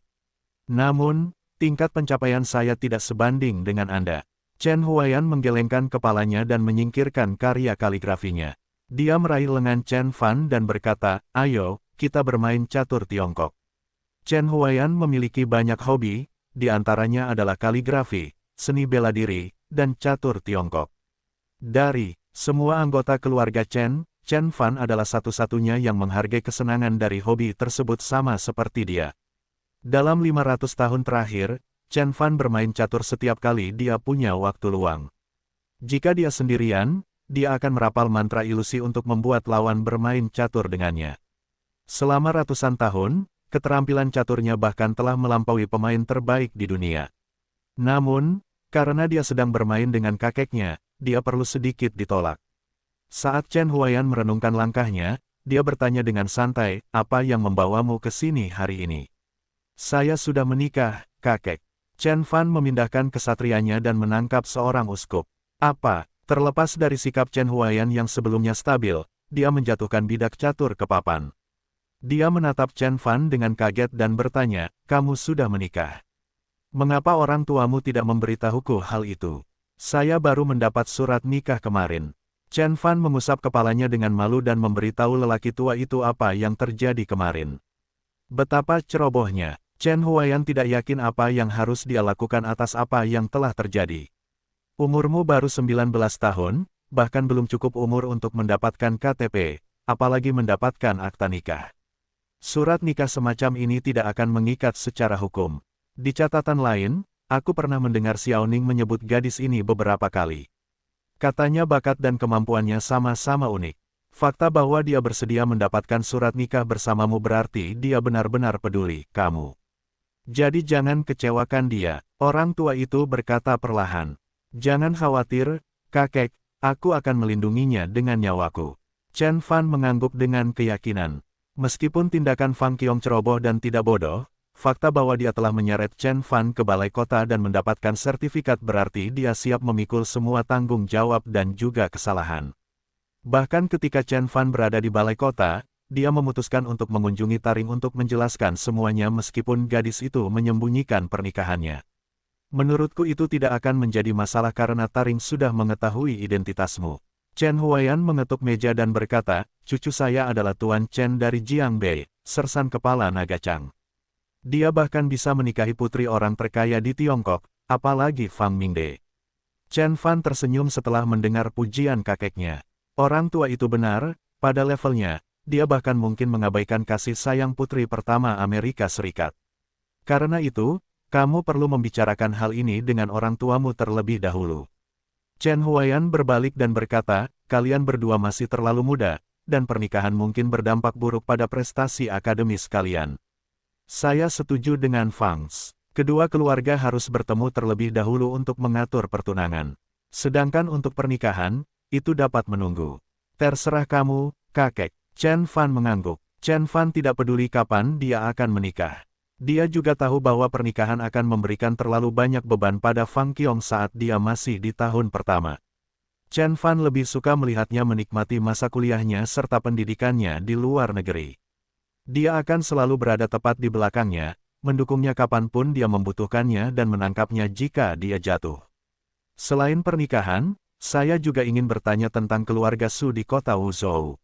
Speaker 1: Namun, tingkat pencapaian saya tidak sebanding dengan Anda. Chen Huaiyan menggelengkan kepalanya dan menyingkirkan karya kaligrafinya. Dia meraih lengan Chen Fan dan berkata, ayo, kita bermain catur Tiongkok. Chen Huaiyan memiliki banyak hobi, di antaranya adalah kaligrafi, seni bela diri, dan catur Tiongkok. Dari semua anggota keluarga Chen Fan adalah satu-satunya yang menghargai kesenangan dari hobi tersebut sama seperti dia. Dalam 500 tahun terakhir, Chen Fan bermain catur setiap kali dia punya waktu luang. Jika dia sendirian, dia akan merapal mantra ilusi untuk membuat lawan bermain catur dengannya. Selama ratusan tahun, keterampilan caturnya bahkan telah melampaui pemain terbaik di dunia. Namun, karena dia sedang bermain dengan kakeknya, dia perlu sedikit ditolak. Saat Chen Huaiyan merenungkan langkahnya, dia bertanya dengan santai, apa yang membawamu ke sini hari ini? Saya sudah menikah, kakek. Chen Fan memindahkan kesatrianya dan menangkap seorang uskup. Apa? Terlepas dari sikap Chen Huaiyan yang sebelumnya stabil, dia menjatuhkan bidak catur ke papan. Dia menatap Chen Fan dengan kaget dan bertanya, kamu sudah menikah? Mengapa orang tuamu tidak memberitahuku hal itu? Saya baru mendapat surat nikah kemarin. Chen Fan mengusap kepalanya dengan malu dan memberitahu lelaki tua itu apa yang terjadi kemarin. Betapa cerobohnya. Chen Huaiyan tidak yakin apa yang harus dia lakukan atas apa yang telah terjadi. Umurmu baru 19 tahun, bahkan belum cukup umur untuk mendapatkan KTP, apalagi mendapatkan akta nikah. Surat nikah semacam ini tidak akan mengikat secara hukum. Di catatan lain, aku pernah mendengar Xiao Ning menyebut gadis ini beberapa kali. Katanya bakat dan kemampuannya sama-sama unik. Fakta bahwa dia bersedia mendapatkan surat nikah bersamamu berarti dia benar-benar peduli kamu. Jadi jangan kecewakan dia, orang tua itu berkata perlahan. Jangan khawatir, kakek, aku akan melindunginya dengan nyawaku. Chen Fan mengangguk dengan keyakinan. Meskipun tindakan Fang Qiong ceroboh dan tidak bodoh, fakta bahwa dia telah menyeret Chen Fan ke balai kota dan mendapatkan sertifikat berarti dia siap memikul semua tanggung jawab dan juga kesalahan. Bahkan ketika Chen Fan berada di balai kota, dia memutuskan untuk mengunjungi Taring untuk menjelaskan semuanya meskipun gadis itu menyembunyikan pernikahannya. Menurutku itu tidak akan menjadi masalah karena Taring sudah mengetahui identitasmu. Chen Huaiyan mengetuk meja dan berkata, cucu saya adalah Tuan Chen dari Jiangbei, sersan kepala naga Chang. Dia bahkan bisa menikahi putri orang terkaya di Tiongkok, apalagi Fang Mingde. Chen Fan tersenyum setelah mendengar pujian kakeknya. Orang tua itu benar, pada levelnya, dia bahkan mungkin mengabaikan kasih sayang putri pertama Amerika Serikat. Karena itu, kamu perlu membicarakan hal ini dengan orang tuamu terlebih dahulu. Chen Huaiyan berbalik dan berkata, kalian berdua masih terlalu muda, dan pernikahan mungkin berdampak buruk pada prestasi akademis kalian. Saya setuju dengan Fangs. Kedua keluarga harus bertemu terlebih dahulu untuk mengatur pertunangan. Sedangkan untuk pernikahan, itu dapat menunggu. Terserah kamu, kakek. Chen Fan mengangguk. Chen Fan tidak peduli kapan dia akan menikah. Dia juga tahu bahwa pernikahan akan memberikan terlalu banyak beban pada Fang Qiong saat dia masih di tahun pertama. Chen Fan lebih suka melihatnya menikmati masa kuliahnya serta pendidikannya di luar negeri. Dia akan selalu berada tepat di belakangnya, mendukungnya kapanpun dia membutuhkannya dan menangkapnya jika dia jatuh. Selain pernikahan, saya juga ingin bertanya tentang keluarga Su di kota Wuzhou.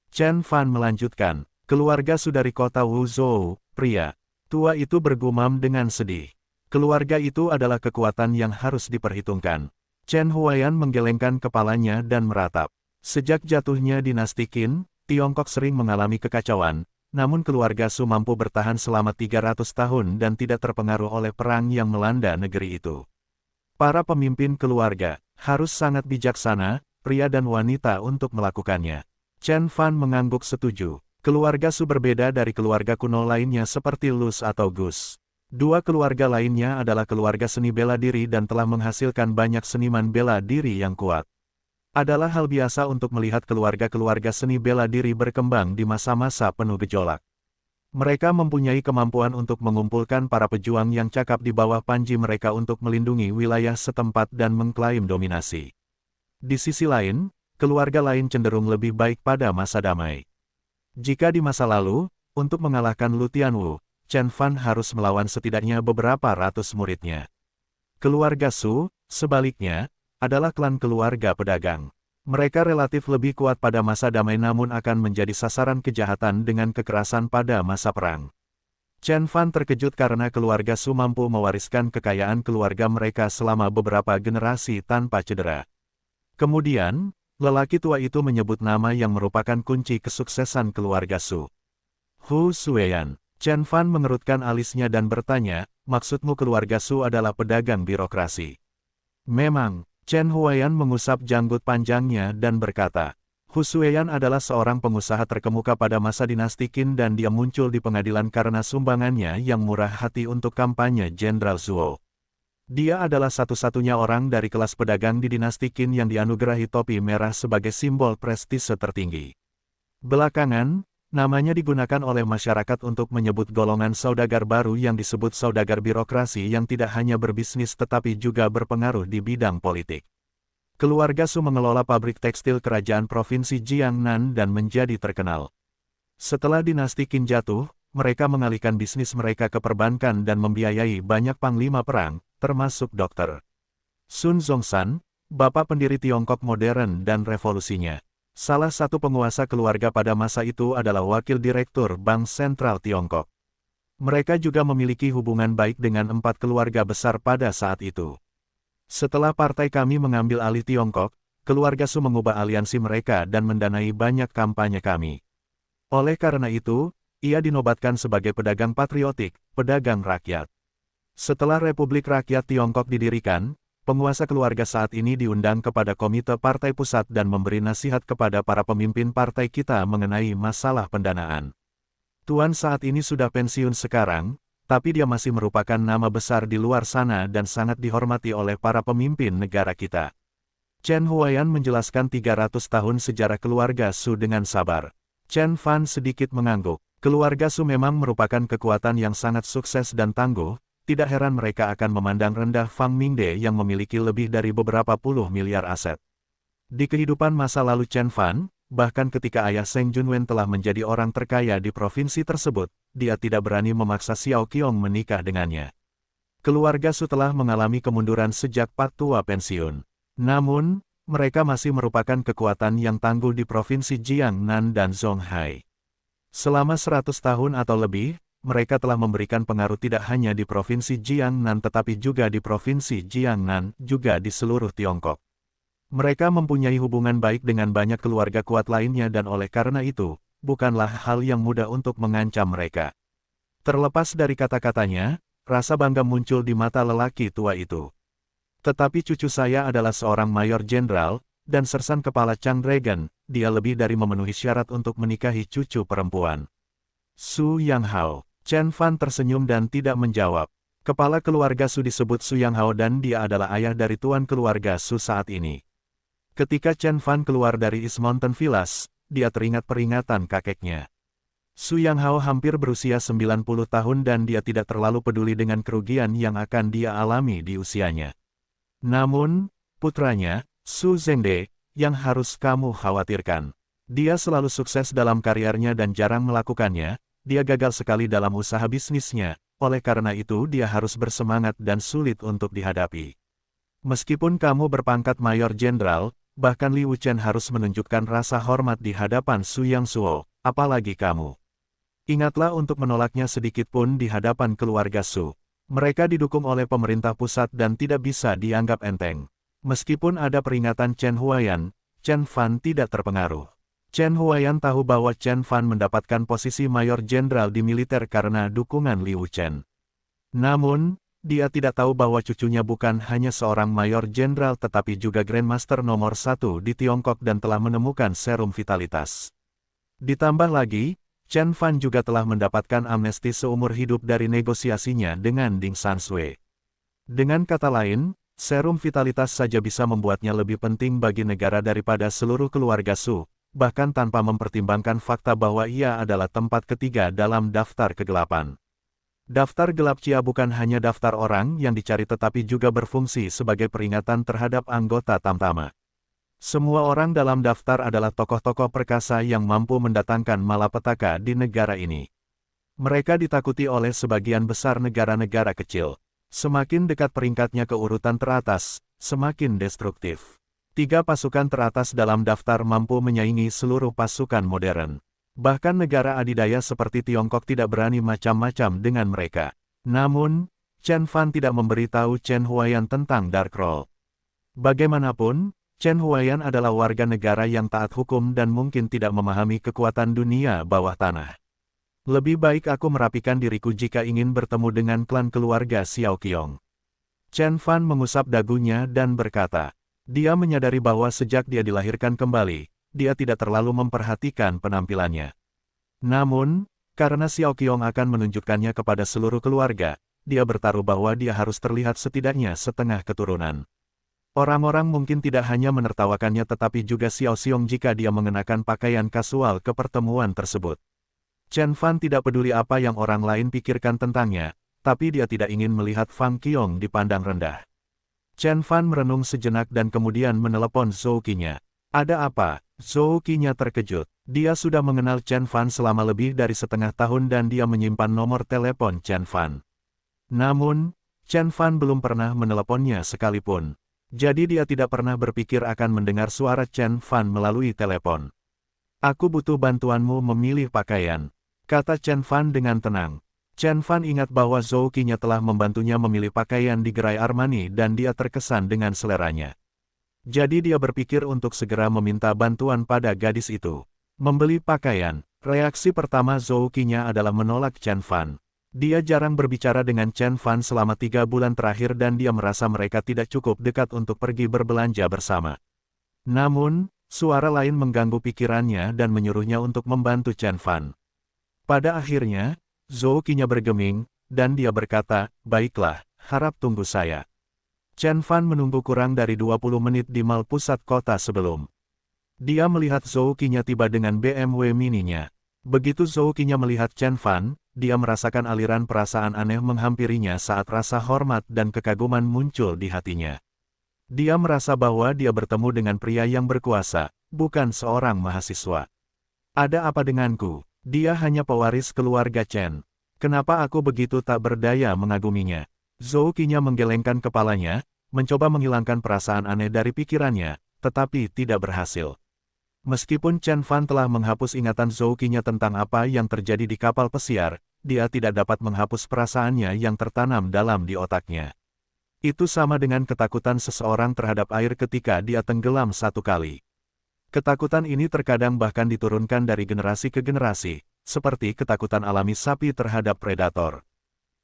Speaker 1: Chen Fan melanjutkan, keluarga Su dari kota Wuzhou, pria tua itu bergumam dengan sedih. Keluarga itu adalah kekuatan yang harus diperhitungkan. Chen Huaiyan menggelengkan kepalanya dan meratap. Sejak jatuhnya dinasti Qin, Tiongkok sering mengalami kekacauan. Namun keluarga Su mampu bertahan selama 300 tahun dan tidak terpengaruh oleh perang yang melanda negeri itu. Para pemimpin keluarga harus sangat bijaksana, pria dan wanita untuk melakukannya. Chen Fan mengangguk setuju. Keluarga Su berbeda dari keluarga kuno lainnya seperti Lus atau Gus. Dua keluarga lainnya adalah keluarga seni bela diri dan telah menghasilkan banyak seniman bela diri yang kuat. Adalah hal biasa untuk melihat keluarga-keluarga seni bela diri berkembang di masa-masa penuh gejolak. Mereka mempunyai kemampuan untuk mengumpulkan para pejuang yang cakap di bawah panji mereka untuk melindungi wilayah setempat dan mengklaim dominasi. Di sisi lain, keluarga lain cenderung lebih baik pada masa damai. Jika di masa lalu, untuk mengalahkan Lu Tianwu, Chen Fan harus melawan setidaknya beberapa ratus muridnya. Keluarga Su, sebaliknya, adalah klan keluarga pedagang. Mereka relatif lebih kuat pada masa damai namun akan menjadi sasaran kejahatan dengan kekerasan pada masa perang. Chen Fan terkejut karena keluarga Su mampu mewariskan kekayaan keluarga mereka selama beberapa generasi tanpa cedera. Kemudian, lelaki tua itu menyebut nama yang merupakan kunci kesuksesan keluarga Su. Hu Sueyan. Chen Fan mengerutkan alisnya dan bertanya, maksudmu keluarga Su adalah pedagang birokrasi? Memang. Chen Huaiyan mengusap janggut panjangnya dan berkata, Hu Sueyan adalah seorang pengusaha terkemuka pada masa dinasti Qin dan dia muncul di pengadilan karena sumbangannya yang murah hati untuk kampanye Jenderal Zhuo. Dia adalah satu-satunya orang dari kelas pedagang di dinasti Qin yang dianugerahi topi merah sebagai simbol prestise tertinggi. Belakangan, namanya digunakan oleh masyarakat untuk menyebut golongan saudagar baru yang disebut saudagar birokrasi yang tidak hanya berbisnis tetapi juga berpengaruh di bidang politik. Keluarga Su mengelola pabrik tekstil kerajaan provinsi Jiangnan dan menjadi terkenal. Setelah dinasti Qin jatuh, mereka mengalihkan bisnis mereka ke perbankan dan membiayai banyak panglima perang, termasuk Dr. Sun Zhongshan, bapak pendiri Tiongkok modern dan revolusinya. Salah satu penguasa keluarga pada masa itu adalah wakil direktur Bank Sentral Tiongkok. Mereka juga memiliki hubungan baik dengan 4 keluarga besar pada saat itu. Setelah partai kami mengambil alih Tiongkok, keluarga Su mengubah aliansi mereka dan mendanai banyak kampanye kami. Oleh karena itu, ia dinobatkan sebagai pedagang patriotik, pedagang rakyat. Setelah Republik Rakyat Tiongkok didirikan, penguasa keluarga saat ini diundang kepada Komite Partai Pusat dan memberi nasihat kepada para pemimpin partai kita mengenai masalah pendanaan. Tuan saat ini sudah pensiun sekarang, tapi dia masih merupakan nama besar di luar sana dan sangat dihormati oleh para pemimpin negara kita. Chen Huaiyan menjelaskan 300 tahun sejarah keluarga Su dengan sabar. Chen Fan sedikit mengangguk. Keluarga Su memang merupakan kekuatan yang sangat sukses dan tangguh. Tidak heran mereka akan memandang rendah Fang Mingde yang memiliki lebih dari beberapa puluh miliar aset. Di kehidupan masa lalu Chen Fan, bahkan ketika ayah Zheng Junwen telah menjadi orang terkaya di provinsi tersebut, dia tidak berani memaksa Xiao Qiong menikah dengannya. Keluarga Su telah mengalami kemunduran sejak Pak Tua pensiun. Namun, mereka masih merupakan kekuatan yang tangguh di provinsi Jiangnan dan Zhonghai. Selama 100 tahun atau lebih, mereka telah memberikan pengaruh tidak hanya di Provinsi Jiangnan tetapi juga di Provinsi Jiangnan, juga di seluruh Tiongkok. Mereka mempunyai hubungan baik dengan banyak keluarga kuat lainnya dan oleh karena itu, bukanlah hal yang mudah untuk mengancam mereka. Terlepas dari kata-katanya, rasa bangga muncul di mata lelaki tua itu. Tetapi cucu saya adalah seorang mayor jenderal, dan sersan kepala Chang Dragon, dia lebih dari memenuhi syarat untuk menikahi cucu perempuan. Su Yanghao. Chen Fan tersenyum dan tidak menjawab. Kepala keluarga Su disebut Su Yanghao dan dia adalah ayah dari tuan keluarga Su saat ini. Ketika Chen Fan keluar dari East Mountain Villas, dia teringat peringatan kakeknya. Su Yanghao hampir berusia 90 tahun dan dia tidak terlalu peduli dengan kerugian yang akan dia alami di usianya. Namun, putranya, Su Zhengde, yang harus kamu khawatirkan. Dia selalu sukses dalam karirnya dan jarang melakukannya, dia gagal sekali dalam usaha bisnisnya, oleh karena itu dia harus bersemangat dan sulit untuk dihadapi. Meskipun kamu berpangkat mayor jenderal, bahkan Liu Chen harus menunjukkan rasa hormat di hadapan Su Yangsuo, apalagi kamu. Ingatlah untuk menolaknya sedikit pun di hadapan keluarga Su. Mereka didukung oleh pemerintah pusat dan tidak bisa dianggap enteng. Meskipun ada peringatan Chen Huaiyan, Chen Fan tidak terpengaruh. Chen Huaiyan tahu bahwa Chen Fan mendapatkan posisi mayor jenderal di militer karena dukungan Liu Chen. Namun, dia tidak tahu bahwa cucunya bukan hanya seorang mayor jenderal tetapi juga Grandmaster nomor 1 di Tiongkok dan telah menemukan serum vitalitas. Ditambah lagi, Chen Fan juga telah mendapatkan amnesti seumur hidup dari negosiasinya dengan Ding Sansui. Dengan kata lain, serum vitalitas saja bisa membuatnya lebih penting bagi negara daripada seluruh keluarga Su, bahkan tanpa mempertimbangkan fakta bahwa ia adalah tempat ketiga dalam daftar kegelapan. Daftar gelap Chia bukan hanya daftar orang yang dicari tetapi juga berfungsi sebagai peringatan terhadap anggota Tamtama. Semua orang dalam daftar adalah tokoh-tokoh perkasa yang mampu mendatangkan malapetaka di negara ini. Mereka ditakuti oleh sebagian besar negara-negara kecil. Semakin dekat peringkatnya ke urutan teratas, semakin destruktif. 3 pasukan teratas dalam daftar mampu menyaingi seluruh pasukan modern. Bahkan negara adidaya seperti Tiongkok tidak berani macam-macam dengan mereka. Namun, Chen Fan tidak memberitahu Chen Huaiyan tentang Dark Roll. Bagaimanapun, Chen Huaiyan adalah warga negara yang taat hukum dan mungkin tidak memahami kekuatan dunia bawah tanah. Lebih baik aku merapikan diriku jika ingin bertemu dengan klan keluarga Xiao Qiong. Chen Fan mengusap dagunya dan berkata, dia menyadari bahwa sejak dia dilahirkan kembali, dia tidak terlalu memperhatikan penampilannya. Namun, karena Xiao Qiong akan menunjukkannya kepada seluruh keluarga, dia bertaruh bahwa dia harus terlihat setidaknya setengah keturunan. Orang-orang mungkin tidak hanya menertawakannya tetapi juga Xiao Xiong jika dia mengenakan pakaian kasual ke pertemuan tersebut. Chen Fan tidak peduli apa yang orang lain pikirkan tentangnya, tapi dia tidak ingin melihat Fang Qiong dipandang rendah. Chen Fan merenung sejenak dan kemudian menelepon Zhou Qinya. Ada apa? Zhou Qinya terkejut. Dia sudah mengenal Chen Fan selama lebih dari setengah tahun dan dia menyimpan nomor telepon Chen Fan. Namun, Chen Fan belum pernah meneleponnya sekalipun. Jadi dia tidak pernah berpikir akan mendengar suara Chen Fan melalui telepon. Aku butuh bantuanmu memilih pakaian, kata Chen Fan dengan tenang. Chen Fan ingat bahwa Zhou Qinya telah membantunya memilih pakaian di gerai Armani dan dia terkesan dengan seleranya. Jadi dia berpikir untuk segera meminta bantuan pada gadis itu. Membeli pakaian, reaksi pertama Zhou Qinya adalah menolak Chen Fan. Dia jarang berbicara dengan Chen Fan selama 3 bulan terakhir dan dia merasa mereka tidak cukup dekat untuk pergi berbelanja bersama. Namun, suara lain mengganggu pikirannya dan menyuruhnya untuk membantu Chen Fan. Pada akhirnya, Zhou Qinya bergeming, dan dia berkata, baiklah, harap tunggu saya. Chen Fan menunggu kurang dari 20 menit di mal pusat kota sebelum. Dia melihat Zhou Qinya tiba dengan BMW mininya. Begitu Zhou Qinya melihat Chen Fan, dia merasakan aliran perasaan aneh menghampirinya saat rasa hormat dan kekaguman muncul di hatinya. Dia merasa bahwa dia bertemu dengan pria yang berkuasa, bukan seorang mahasiswa. Ada apa denganku? Dia hanya pewaris keluarga Chen. Kenapa aku begitu tak berdaya mengaguminya? Zhou Qinya menggelengkan kepalanya, mencoba menghilangkan perasaan aneh dari pikirannya, tetapi tidak berhasil. Meskipun Chen Fan telah menghapus ingatan Zhou Qinya tentang apa yang terjadi di kapal pesiar, dia tidak dapat menghapus perasaannya yang tertanam dalam di otaknya. Itu sama dengan ketakutan seseorang terhadap air ketika dia tenggelam satu kali. Ketakutan ini terkadang bahkan diturunkan dari generasi ke generasi, seperti ketakutan alami sapi terhadap predator.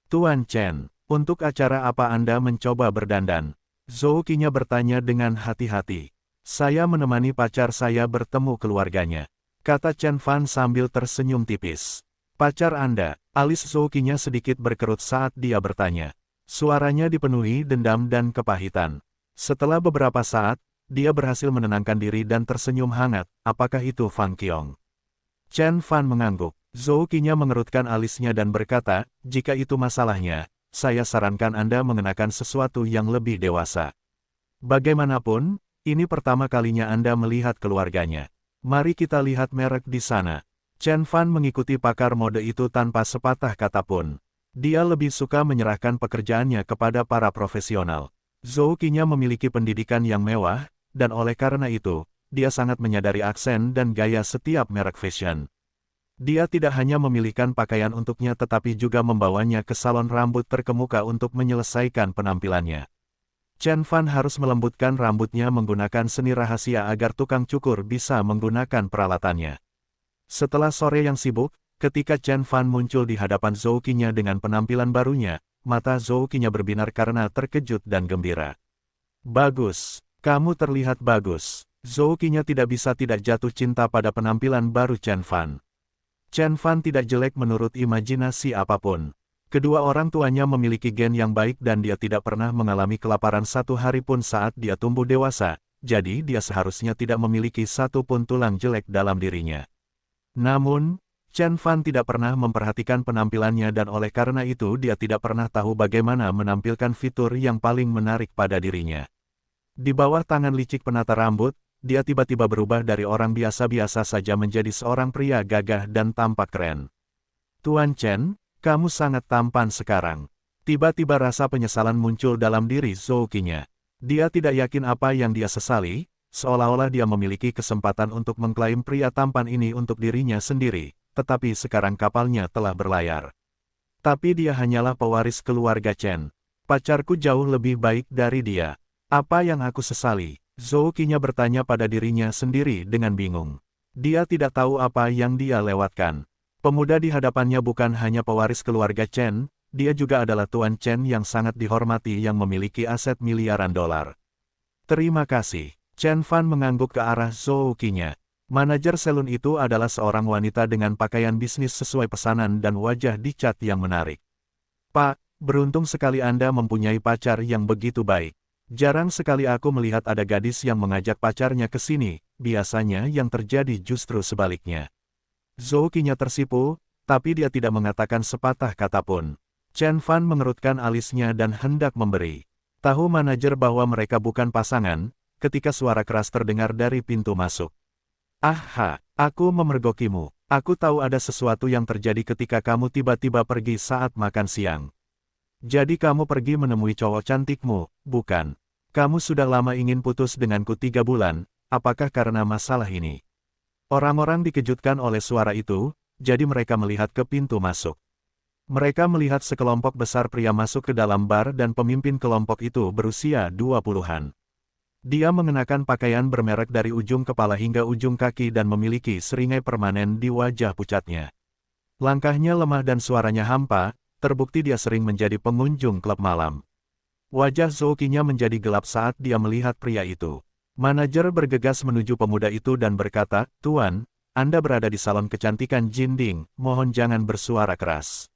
Speaker 1: Tuan Chen, untuk acara apa Anda mencoba berdandan? Zhou Qinya bertanya dengan hati-hati. Saya menemani pacar saya bertemu keluarganya, kata Chen Fan sambil tersenyum tipis. Pacar Anda, alis Zhou Qinya sedikit berkerut saat dia bertanya. Suaranya dipenuhi dendam dan kepahitan. Setelah beberapa saat, dia berhasil menenangkan diri dan tersenyum hangat. Apakah itu Fang Qiong? Chen Fan mengangguk. Zhou Qinya mengerutkan alisnya dan berkata, jika itu masalahnya, saya sarankan Anda mengenakan sesuatu yang lebih dewasa. Bagaimanapun, ini pertama kalinya Anda melihat keluarganya. Mari kita lihat merek di sana. Chen Fan mengikuti pakar mode itu tanpa sepatah kata pun. Dia lebih suka menyerahkan pekerjaannya kepada para profesional. Zhou Qinya memiliki pendidikan yang mewah, dan oleh karena itu, dia sangat menyadari aksen dan gaya setiap merek fashion. Dia tidak hanya memilihkan pakaian untuknya tetapi juga membawanya ke salon rambut terkemuka untuk menyelesaikan penampilannya. Chen Fan harus melembutkan rambutnya menggunakan seni rahasia agar tukang cukur bisa menggunakan peralatannya. Setelah sore yang sibuk, ketika Chen Fan muncul di hadapan Zhou Qinya dengan penampilan barunya, mata Zhou Qinya berbinar karena terkejut dan gembira. Bagus, kamu terlihat bagus. Zhou Qinya tidak bisa tidak jatuh cinta pada penampilan baru Chen Fan. Chen Fan tidak jelek menurut imajinasi apapun. Kedua orang tuanya memiliki gen yang baik dan dia tidak pernah mengalami kelaparan satu hari pun saat dia tumbuh dewasa, jadi dia seharusnya tidak memiliki satu pun tulang jelek dalam dirinya. Namun, Chen Fan tidak pernah memperhatikan penampilannya dan oleh karena itu dia tidak pernah tahu bagaimana menampilkan fitur yang paling menarik pada dirinya. Di bawah tangan licik penata rambut, dia tiba-tiba berubah dari orang biasa-biasa saja menjadi seorang pria gagah dan tampak keren. Tuan Chen, kamu sangat tampan sekarang. Tiba-tiba rasa penyesalan muncul dalam diri Zhou Qinya. Dia tidak yakin apa yang dia sesali, seolah-olah dia memiliki kesempatan untuk mengklaim pria tampan ini untuk dirinya sendiri, tetapi sekarang kapalnya telah berlayar. Tapi dia hanyalah pewaris keluarga Chen. Pacarku jauh lebih baik dari dia. Apa yang aku sesali? Zhou Qinya bertanya pada dirinya sendiri dengan bingung. Dia tidak tahu apa yang dia lewatkan. Pemuda di hadapannya bukan hanya pewaris keluarga Chen, dia juga adalah Tuan Chen yang sangat dihormati yang memiliki aset miliaran dolar. Terima kasih. Chen Fan mengangguk ke arah Zhou Qinya. Manajer salon itu adalah seorang wanita dengan pakaian bisnis sesuai pesanan dan wajah dicat yang menarik. Pak, beruntung sekali Anda mempunyai pacar yang begitu baik. Jarang sekali aku melihat ada gadis yang mengajak pacarnya ke sini, biasanya yang terjadi justru sebaliknya. Zhou Qinya tersipu, tapi dia tidak mengatakan sepatah kata pun. Chen Fan mengerutkan alisnya dan hendak memberi tahu manajer bahwa mereka bukan pasangan, ketika suara keras terdengar dari pintu masuk. Aha, aku memergokimu. Aku tahu ada sesuatu yang terjadi ketika kamu tiba-tiba pergi saat makan siang. Jadi kamu pergi menemui cowok cantikmu, bukan? Kamu sudah lama ingin putus denganku 3 bulan, apakah karena masalah ini? Orang-orang dikejutkan oleh suara itu, jadi mereka melihat ke pintu masuk. Mereka melihat sekelompok besar pria masuk ke dalam bar dan pemimpin kelompok itu berusia 20-an. Dia mengenakan pakaian bermerek dari ujung kepala hingga ujung kaki dan memiliki seringai permanen di wajah pucatnya. Langkahnya lemah dan suaranya hampa, terbukti dia sering menjadi pengunjung klub malam. Wajah Zhou Qinya menjadi gelap saat dia melihat pria itu. Manajer bergegas menuju pemuda itu dan berkata, Tuan, Anda berada di salon kecantikan Jinding, mohon jangan bersuara keras.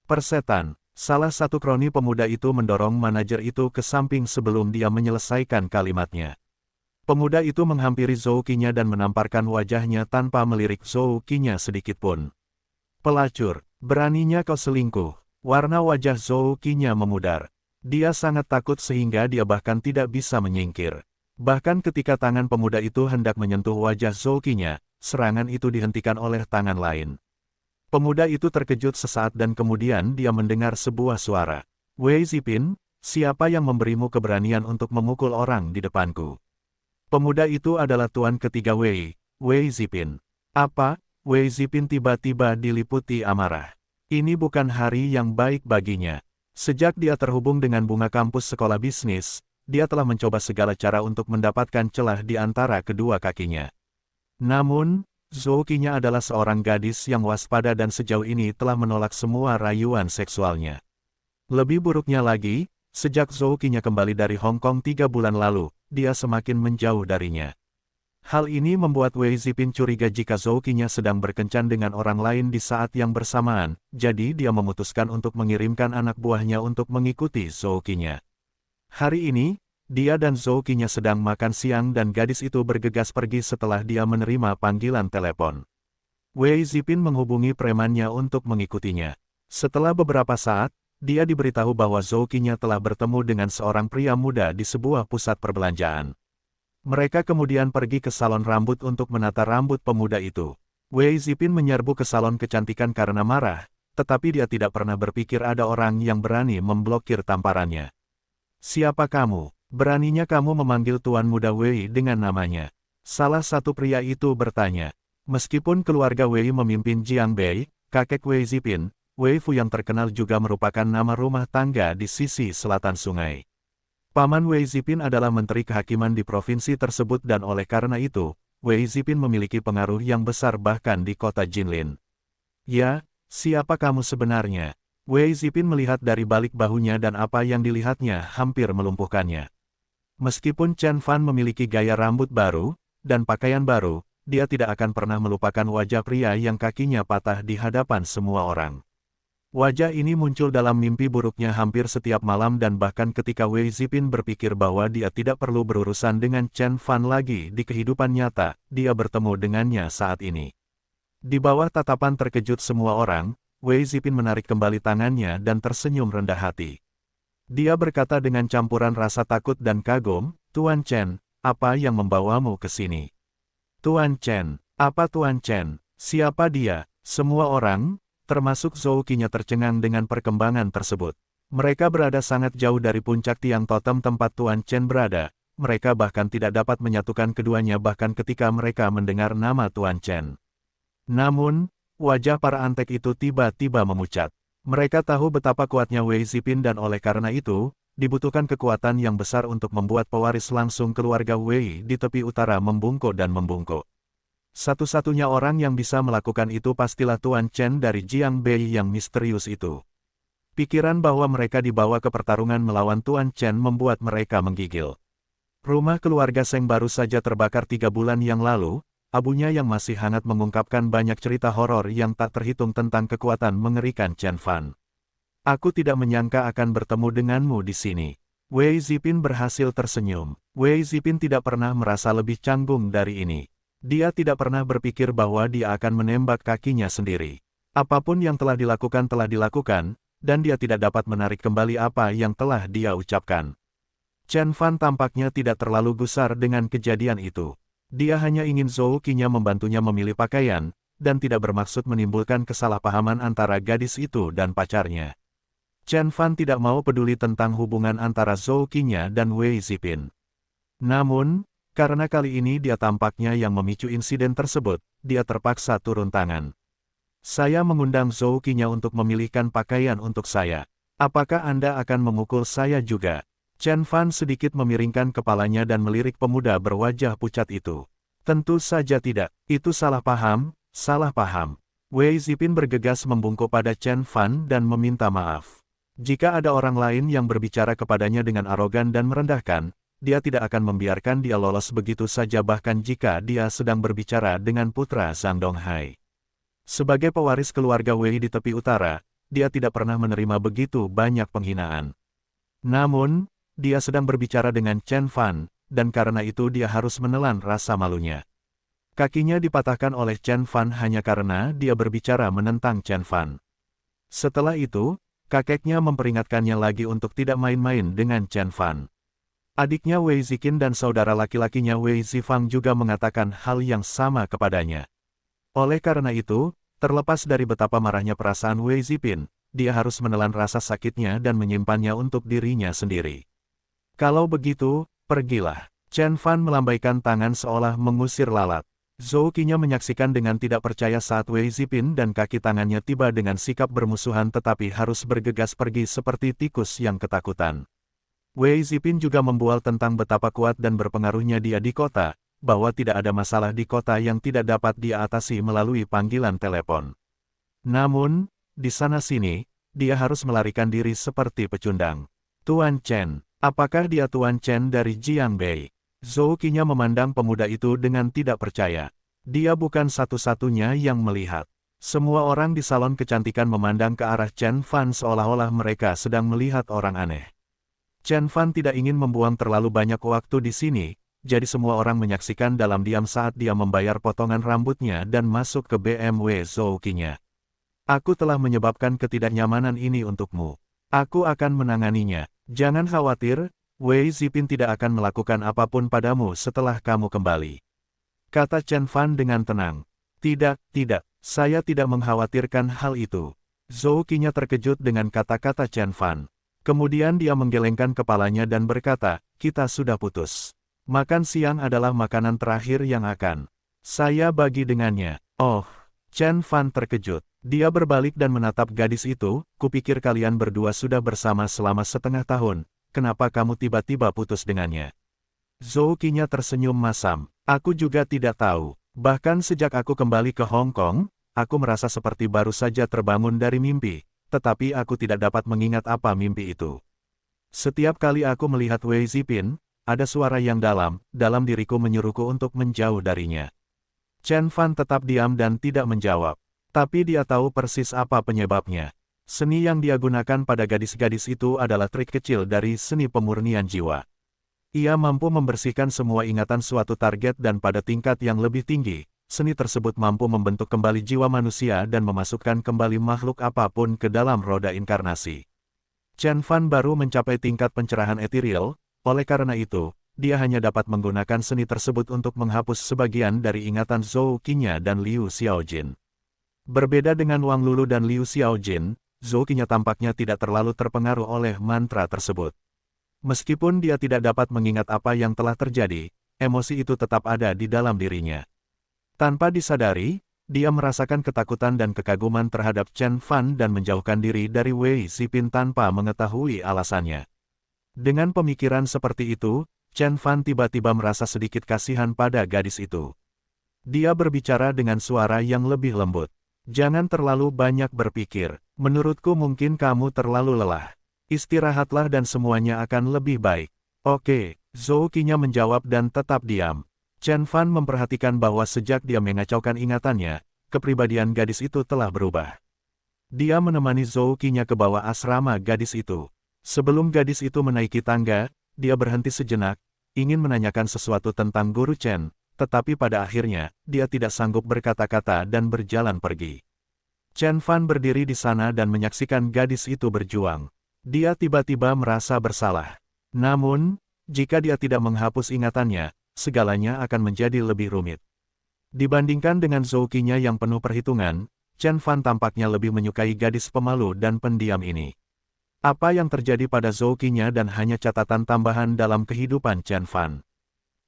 Speaker 1: Persetan, salah satu kroni pemuda itu mendorong manajer itu ke samping sebelum dia menyelesaikan kalimatnya. Pemuda itu menghampiri Zhou Qinya dan menamparkan wajahnya tanpa melirik Zhou Qinya sedikitpun. Pelacur, beraninya kau selingkuh. Warna wajah Zhou Qinya memudar. Dia sangat takut sehingga dia bahkan tidak bisa menyingkir. Bahkan ketika tangan pemuda itu hendak menyentuh wajah Zhou Qinya, serangan itu dihentikan oleh tangan lain. Pemuda itu terkejut sesaat dan kemudian dia mendengar sebuah suara. Wei Zipin, siapa yang memberimu keberanian untuk memukul orang di depanku? Pemuda itu adalah tuan ketiga Wei, Wei Zipin. Apa? Wei Zipin tiba-tiba diliputi amarah. Ini bukan hari yang baik baginya. Sejak dia terhubung dengan bunga kampus sekolah bisnis, dia telah mencoba segala cara untuk mendapatkan celah di antara kedua kakinya. Namun, Zhou Qinya adalah seorang gadis yang waspada dan sejauh ini telah menolak semua rayuan seksualnya. Lebih buruknya lagi, sejak Zhou Qinya kembali dari Hong Kong 3 bulan lalu, dia semakin menjauh darinya. Hal ini membuat Wei Zipin curiga jika Zhou Qinya sedang berkencan dengan orang lain di saat yang bersamaan, jadi dia memutuskan untuk mengirimkan anak buahnya untuk mengikuti Zhou Qinya. Hari ini, dia dan Zhou Qinya sedang makan siang dan gadis itu bergegas pergi setelah dia menerima panggilan telepon. Wei Zipin menghubungi premannya untuk mengikutinya. Setelah beberapa saat, dia diberitahu bahwa Zhou Qinya telah bertemu dengan seorang pria muda di sebuah pusat perbelanjaan. Mereka kemudian pergi ke salon rambut untuk menata rambut pemuda itu. Wei Zipin menyerbu ke salon kecantikan karena marah, tetapi dia tidak pernah berpikir ada orang yang berani memblokir tamparannya. "Siapa kamu? Beraninya kamu memanggil Tuan Muda Wei dengan namanya?" Salah satu pria itu bertanya. Meskipun keluarga Wei memimpin Jiang Bei, kakek Wei Zipin, Wei Fu yang terkenal juga merupakan nama rumah tangga di sisi selatan sungai. Paman Wei Zipin adalah menteri kehakiman di provinsi tersebut dan oleh karena itu, Wei Zipin memiliki pengaruh yang besar bahkan di kota Jinlin. "Ya, siapa kamu sebenarnya?" Wei Zipin melihat dari balik bahunya dan apa yang dilihatnya hampir melumpuhkannya. Meskipun Chen Fan memiliki gaya rambut baru dan pakaian baru, dia tidak akan pernah melupakan wajah pria yang kakinya patah di hadapan semua orang. Wajah ini muncul dalam mimpi buruknya hampir setiap malam dan bahkan ketika Wei Zipin berpikir bahwa dia tidak perlu berurusan dengan Chen Fan lagi di kehidupan nyata, dia bertemu dengannya saat ini. Di bawah tatapan terkejut semua orang, Wei Zipin menarik kembali tangannya dan tersenyum rendah hati. Dia berkata dengan campuran rasa takut dan kagum, "Tuan Chen, apa yang membawamu ke sini?" "Tuan Chen, apa Tuan Chen? Siapa dia?" Semua orang, termasuk Zhou Qinya tercengang dengan perkembangan tersebut. Mereka berada sangat jauh dari puncak tiang totem tempat Tuan Chen berada, mereka bahkan tidak dapat menyatukan keduanya bahkan ketika mereka mendengar nama Tuan Chen. Namun, wajah para antek itu tiba-tiba memucat. Mereka tahu betapa kuatnya Wei Zipin dan oleh karena itu, dibutuhkan kekuatan yang besar untuk membuat pewaris langsung keluarga Wei di tepi utara membungkuk dan membungkuk. Satu-satunya orang yang bisa melakukan itu pastilah Tuan Chen dari Jiang Bei yang misterius itu. Pikiran bahwa mereka dibawa ke pertarungan melawan Tuan Chen membuat mereka menggigil. Rumah keluarga Seng baru saja terbakar 3 bulan yang lalu, abunya yang masih hangat mengungkapkan banyak cerita horor yang tak terhitung tentang kekuatan mengerikan Chen Fan. "Aku tidak menyangka akan bertemu denganmu di sini." Wei Zipin berhasil tersenyum. Wei Zipin tidak pernah merasa lebih canggung dari ini. Dia tidak pernah berpikir bahwa dia akan menembak kakinya sendiri. Apapun yang telah dilakukan, dan dia tidak dapat menarik kembali apa yang telah dia ucapkan. Chen Fan tampaknya tidak terlalu gusar dengan kejadian itu. Dia hanya ingin Zhou Qinya membantunya memilih pakaian, dan tidak bermaksud menimbulkan kesalahpahaman antara gadis itu dan pacarnya. Chen Fan tidak mau peduli tentang hubungan antara Zhou Qinya dan Wei Zipin. Namun, karena kali ini dia tampaknya yang memicu insiden tersebut, dia terpaksa turun tangan. "Saya mengundang Zhou Qinya untuk memilihkan pakaian untuk saya. Apakah Anda akan memukul saya juga?" Chen Fan sedikit memiringkan kepalanya dan melirik pemuda berwajah pucat itu. "Tentu saja tidak, itu salah paham, salah paham." Wei Zipin bergegas membungkuk pada Chen Fan dan meminta maaf. Jika ada orang lain yang berbicara kepadanya dengan arogan dan merendahkan, dia tidak akan membiarkan dia lolos begitu saja bahkan jika dia sedang berbicara dengan putra Zhang Donghai. Sebagai pewaris keluarga Wei di tepi utara, dia tidak pernah menerima begitu banyak penghinaan. Namun, dia sedang berbicara dengan Chen Fan, dan karena itu dia harus menelan rasa malunya. Kakinya dipatahkan oleh Chen Fan hanya karena dia berbicara menentang Chen Fan. Setelah itu, kakeknya memperingatkannya lagi untuk tidak main-main dengan Chen Fan. Adiknya Wei Ziqin dan saudara laki-lakinya Wei Zifang juga mengatakan hal yang sama kepadanya. Oleh karena itu, terlepas dari betapa marahnya perasaan Wei Zipin, dia harus menelan rasa sakitnya dan menyimpannya untuk dirinya sendiri. "Kalau begitu, pergilah." Chen Fan melambaikan tangan seolah mengusir lalat. Zhou Qinya menyaksikan dengan tidak percaya saat Wei Zipin dan kaki tangannya tiba dengan sikap bermusuhan tetapi harus bergegas pergi seperti tikus yang ketakutan. Wei Zipin juga membual tentang betapa kuat dan berpengaruhnya dia di kota, bahwa tidak ada masalah di kota yang tidak dapat dia atasi melalui panggilan telepon. Namun, di sana-sini, dia harus melarikan diri seperti pecundang. Tuan Chen, apakah dia Tuan Chen dari Jiangbei? Zhou Qinya memandang pemuda itu dengan tidak percaya. Dia bukan satu-satunya yang melihat. Semua orang di salon kecantikan memandang ke arah Chen Fan seolah-olah mereka sedang melihat orang aneh. Chen Fan tidak ingin membuang terlalu banyak waktu di sini, jadi semua orang menyaksikan dalam diam saat dia membayar potongan rambutnya dan masuk ke BMW Zhou Qinya. Aku telah menyebabkan ketidaknyamanan ini untukmu. Aku akan menanganinya. Jangan khawatir, Wei Zipin tidak akan melakukan apapun padamu setelah kamu kembali. Kata Chen Fan dengan tenang. Tidak, saya tidak mengkhawatirkan hal itu. Zhou Qinya terkejut dengan kata-kata Chen Fan. Kemudian dia menggelengkan kepalanya dan berkata, kita sudah putus. Makan siang adalah makanan terakhir yang akan saya bagi dengannya. Oh, Chen Fan terkejut. Dia berbalik dan menatap gadis itu, kupikir kalian berdua sudah bersama selama setengah tahun. Kenapa kamu tiba-tiba putus dengannya? Zhou Qinya tersenyum masam. Aku juga tidak tahu. Bahkan sejak aku kembali ke Hong Kong, aku merasa seperti baru saja terbangun dari mimpi, tetapi aku tidak dapat mengingat apa mimpi itu. Setiap kali aku melihat Wei Zipin, ada suara yang dalam diriku menyuruhku untuk menjauh darinya. Chen Fan tetap diam dan tidak menjawab. Tapi dia tahu persis apa penyebabnya. Seni yang dia gunakan pada gadis-gadis itu adalah trik kecil dari seni pemurnian jiwa. Ia mampu membersihkan semua ingatan suatu target dan pada tingkat yang lebih tinggi, seni tersebut mampu membentuk kembali jiwa manusia dan memasukkan kembali makhluk apapun ke dalam roda inkarnasi. Chen Fan baru mencapai tingkat pencerahan ethereal, oleh karena itu, dia hanya dapat menggunakan seni tersebut untuk menghapus sebagian dari ingatan Zhou Qinya dan Liu Xiaojin. Berbeda dengan Wang Lulu dan Liu Xiaojin, Zhou Qinya tampaknya tidak terlalu terpengaruh oleh mantra tersebut. Meskipun dia tidak dapat mengingat apa yang telah terjadi, emosi itu tetap ada di dalam dirinya. Tanpa disadari, dia merasakan ketakutan dan kekaguman terhadap Chen Fan dan menjauhkan diri dari Wei Zipin tanpa mengetahui alasannya. Dengan pemikiran seperti itu, Chen Fan tiba-tiba merasa sedikit kasihan pada gadis itu. Dia berbicara dengan suara yang lebih lembut. Jangan terlalu banyak berpikir. Menurutku mungkin kamu terlalu lelah. Istirahatlah dan semuanya akan lebih baik. Oke, Zhou Qinya menjawab dan tetap diam. Chen Fan memperhatikan bahwa sejak dia mengacaukan ingatannya, kepribadian gadis itu telah berubah. Dia menemani Zhou Qinya ke bawah asrama gadis itu. Sebelum gadis itu menaiki tangga, dia berhenti sejenak, ingin menanyakan sesuatu tentang Guru Chen, tetapi pada akhirnya, dia tidak sanggup berkata-kata dan berjalan pergi. Chen Fan berdiri di sana dan menyaksikan gadis itu berjuang. Dia tiba-tiba merasa bersalah. Namun, jika dia tidak menghapus ingatannya, segalanya akan menjadi lebih rumit. Dibandingkan dengan Zhou Qinya yang penuh perhitungan, Chen Fan tampaknya lebih menyukai gadis pemalu dan pendiam ini. Apa yang terjadi pada Zhou Qinya dan hanya catatan tambahan dalam kehidupan Chen Fan.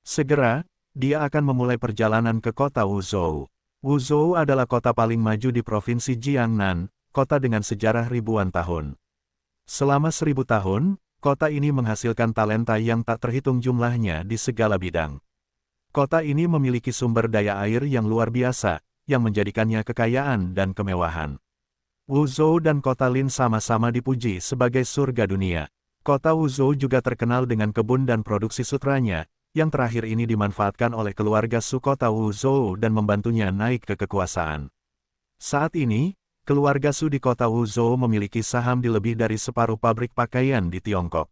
Speaker 1: Segera, dia akan memulai perjalanan ke kota Wuzhou. Wuzhou adalah kota paling maju di provinsi Jiangnan, kota dengan sejarah ribuan tahun. Selama 1000 tahun, kota ini menghasilkan talenta yang tak terhitung jumlahnya di segala bidang. Kota ini memiliki sumber daya air yang luar biasa, yang menjadikannya kekayaan dan kemewahan. Wuzhou dan kota Lin sama-sama dipuji sebagai surga dunia. Kota Wuzhou juga terkenal dengan kebun dan produksi sutranya, yang terakhir ini dimanfaatkan oleh keluarga Su kota Wuzhou dan membantunya naik ke kekuasaan. Saat ini, keluarga Su di kota Wuzhou memiliki saham di lebih dari separuh pabrik pakaian di Tiongkok.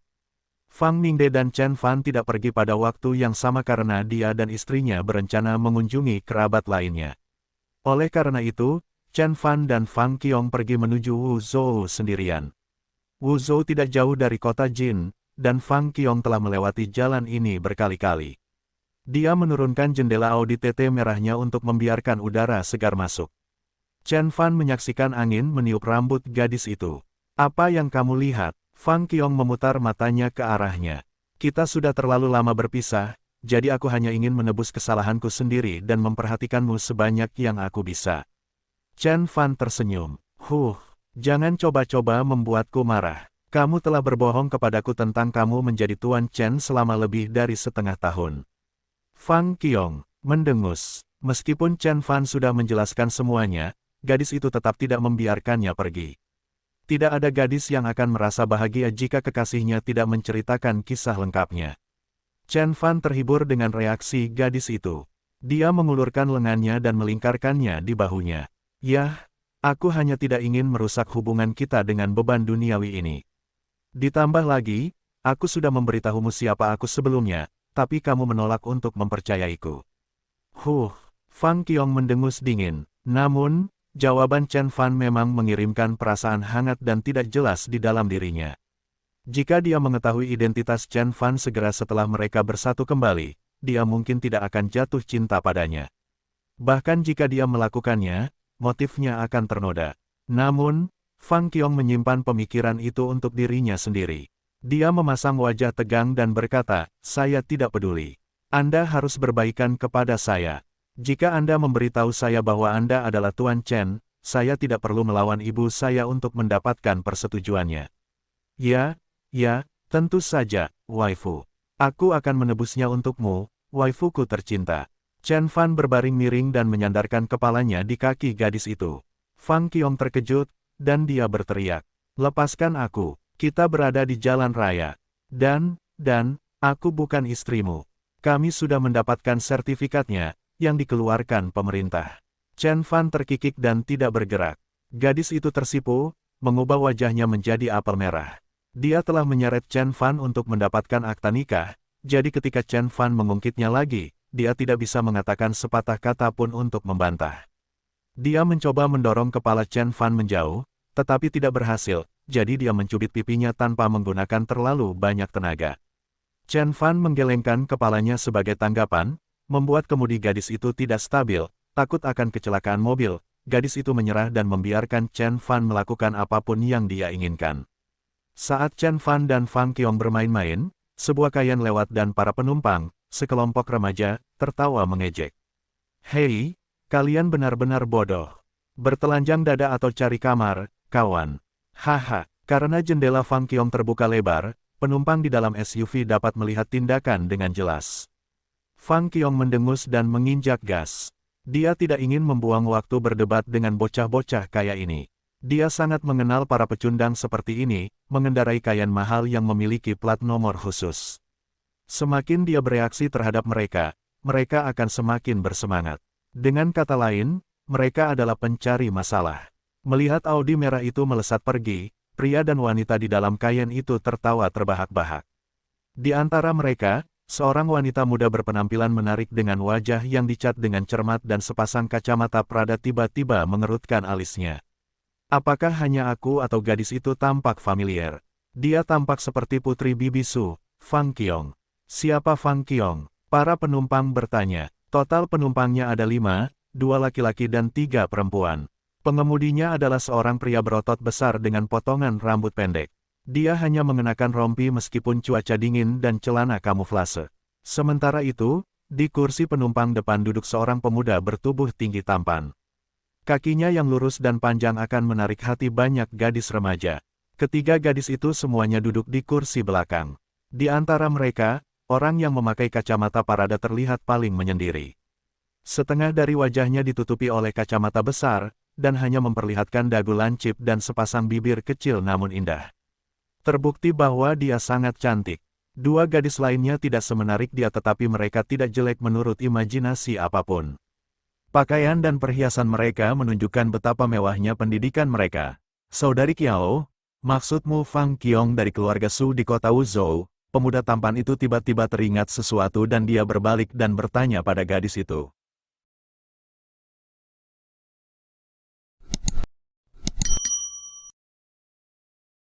Speaker 1: Fang Ningde dan Chen Fan tidak pergi pada waktu yang sama karena dia dan istrinya berencana mengunjungi kerabat lainnya. Oleh karena itu, Chen Fan dan Fang Qiong pergi menuju Wuzhou sendirian. Wuzhou tidak jauh dari kota Jin, dan Fang Qiong telah melewati jalan ini berkali-kali. Dia menurunkan jendela Audi TT merahnya untuk membiarkan udara segar masuk. Chen Fan menyaksikan angin meniup rambut gadis itu. Apa yang kamu lihat? Fang Qiong memutar matanya ke arahnya. Kita sudah terlalu lama berpisah, jadi aku hanya ingin menebus kesalahanku sendiri dan memperhatikanmu sebanyak yang aku bisa. Chen Fan tersenyum. Jangan coba-coba membuatku marah. Kamu telah berbohong kepadaku tentang kamu menjadi Tuan Chen selama lebih dari setengah tahun. Fang Qiong mendengus. Meskipun Chen Fan sudah menjelaskan semuanya, gadis itu tetap tidak membiarkannya pergi. Tidak ada gadis yang akan merasa bahagia jika kekasihnya tidak menceritakan kisah lengkapnya. Chen Fan terhibur dengan reaksi gadis itu. Dia mengulurkan lengannya dan melingkarkannya di bahunya. Yah, aku hanya tidak ingin merusak hubungan kita dengan beban duniawi ini. Ditambah lagi, aku sudah memberitahumu siapa aku sebelumnya, tapi kamu menolak untuk mempercayaiku. Fang Qiong mendengus dingin. Namun, jawaban Chen Fan memang mengirimkan perasaan hangat dan tidak jelas di dalam dirinya. Jika dia mengetahui identitas Chen Fan segera setelah mereka bersatu kembali, dia mungkin tidak akan jatuh cinta padanya. Bahkan jika dia melakukannya, motifnya akan ternoda. Namun, Fang Qiong menyimpan pemikiran itu untuk dirinya sendiri. Dia memasang wajah tegang dan berkata, saya tidak peduli. Anda harus berbaikan kepada saya. Jika Anda memberitahu saya bahwa Anda adalah Tuan Chen, saya tidak perlu melawan ibu saya untuk mendapatkan persetujuannya. Ya, tentu saja, waifu. Aku akan menebusnya untukmu, waifuku tercinta. Chen Fan berbaring miring dan menyandarkan kepalanya di kaki gadis itu. Fang Qiong terkejut, dan dia berteriak, lepaskan aku, kita berada di jalan raya. Dan, aku bukan istrimu. Kami sudah mendapatkan sertifikatnya, yang dikeluarkan pemerintah. Chen Fan terkikik dan tidak bergerak. Gadis itu tersipu, mengubah wajahnya menjadi apel merah. Dia telah menyeret Chen Fan untuk mendapatkan akta nikah, jadi ketika Chen Fan mengungkitnya lagi, dia tidak bisa mengatakan sepatah kata pun untuk membantah. Dia mencoba mendorong kepala Chen Fan menjauh, tetapi tidak berhasil, jadi dia mencubit pipinya tanpa menggunakan terlalu banyak tenaga. Chen Fan menggelengkan kepalanya sebagai tanggapan, membuat kemudi gadis itu tidak stabil, takut akan kecelakaan mobil. Gadis itu menyerah dan membiarkan Chen Fan melakukan apapun yang dia inginkan. Saat Chen Fan dan Fang Qiong bermain-main, sebuah kayan lewat dan para penumpang, sekelompok remaja, tertawa mengejek. Hei, kalian benar-benar bodoh. Bertelanjang dada atau cari kamar, kawan. Haha, karena jendela Fang Qiong terbuka lebar, penumpang di dalam SUV dapat melihat tindakan dengan jelas. Fang Qiong mendengus dan menginjak gas. Dia tidak ingin membuang waktu berdebat dengan bocah-bocah kayak ini. Dia sangat mengenal para pecundang seperti ini, mengendarai kayan mahal yang memiliki plat nomor khusus. Semakin dia bereaksi terhadap mereka, mereka akan semakin bersemangat. Dengan kata lain, mereka adalah pencari masalah. Melihat Audi merah itu melesat pergi, pria dan wanita di dalam kayan itu tertawa terbahak-bahak. Di antara mereka, seorang wanita muda berpenampilan menarik dengan wajah yang dicat dengan cermat dan sepasang kacamata Prada tiba-tiba mengerutkan alisnya. Apakah hanya aku atau gadis itu tampak familiar? Dia tampak seperti putri Bibi Su, Fang Qiong. Siapa Fang Qiong? Para penumpang bertanya. Total penumpangnya ada 5, 2 laki-laki dan 3 perempuan. Pengemudinya adalah seorang pria berotot besar dengan potongan rambut pendek. Dia hanya mengenakan rompi meskipun cuaca dingin dan celana kamuflase. Sementara itu, di kursi penumpang depan duduk seorang pemuda bertubuh tinggi tampan. Kakinya yang lurus dan panjang akan menarik hati banyak gadis remaja. Ketiga gadis itu semuanya duduk di kursi belakang. Di antara mereka, orang yang memakai kacamata parada terlihat paling menyendiri. Setengah dari wajahnya ditutupi oleh kacamata besar, dan hanya memperlihatkan dagu lancip dan sepasang bibir kecil namun indah. Terbukti bahwa dia sangat cantik. 2 gadis lainnya tidak semenarik dia tetapi mereka tidak jelek menurut imajinasi apapun. Pakaian dan perhiasan mereka menunjukkan betapa mewahnya pendidikan mereka. Saudari Qiao, maksudmu Fang Qiong dari keluarga Su di kota Wuzhou? Pemuda tampan itu tiba-tiba teringat sesuatu dan dia berbalik dan bertanya pada gadis itu.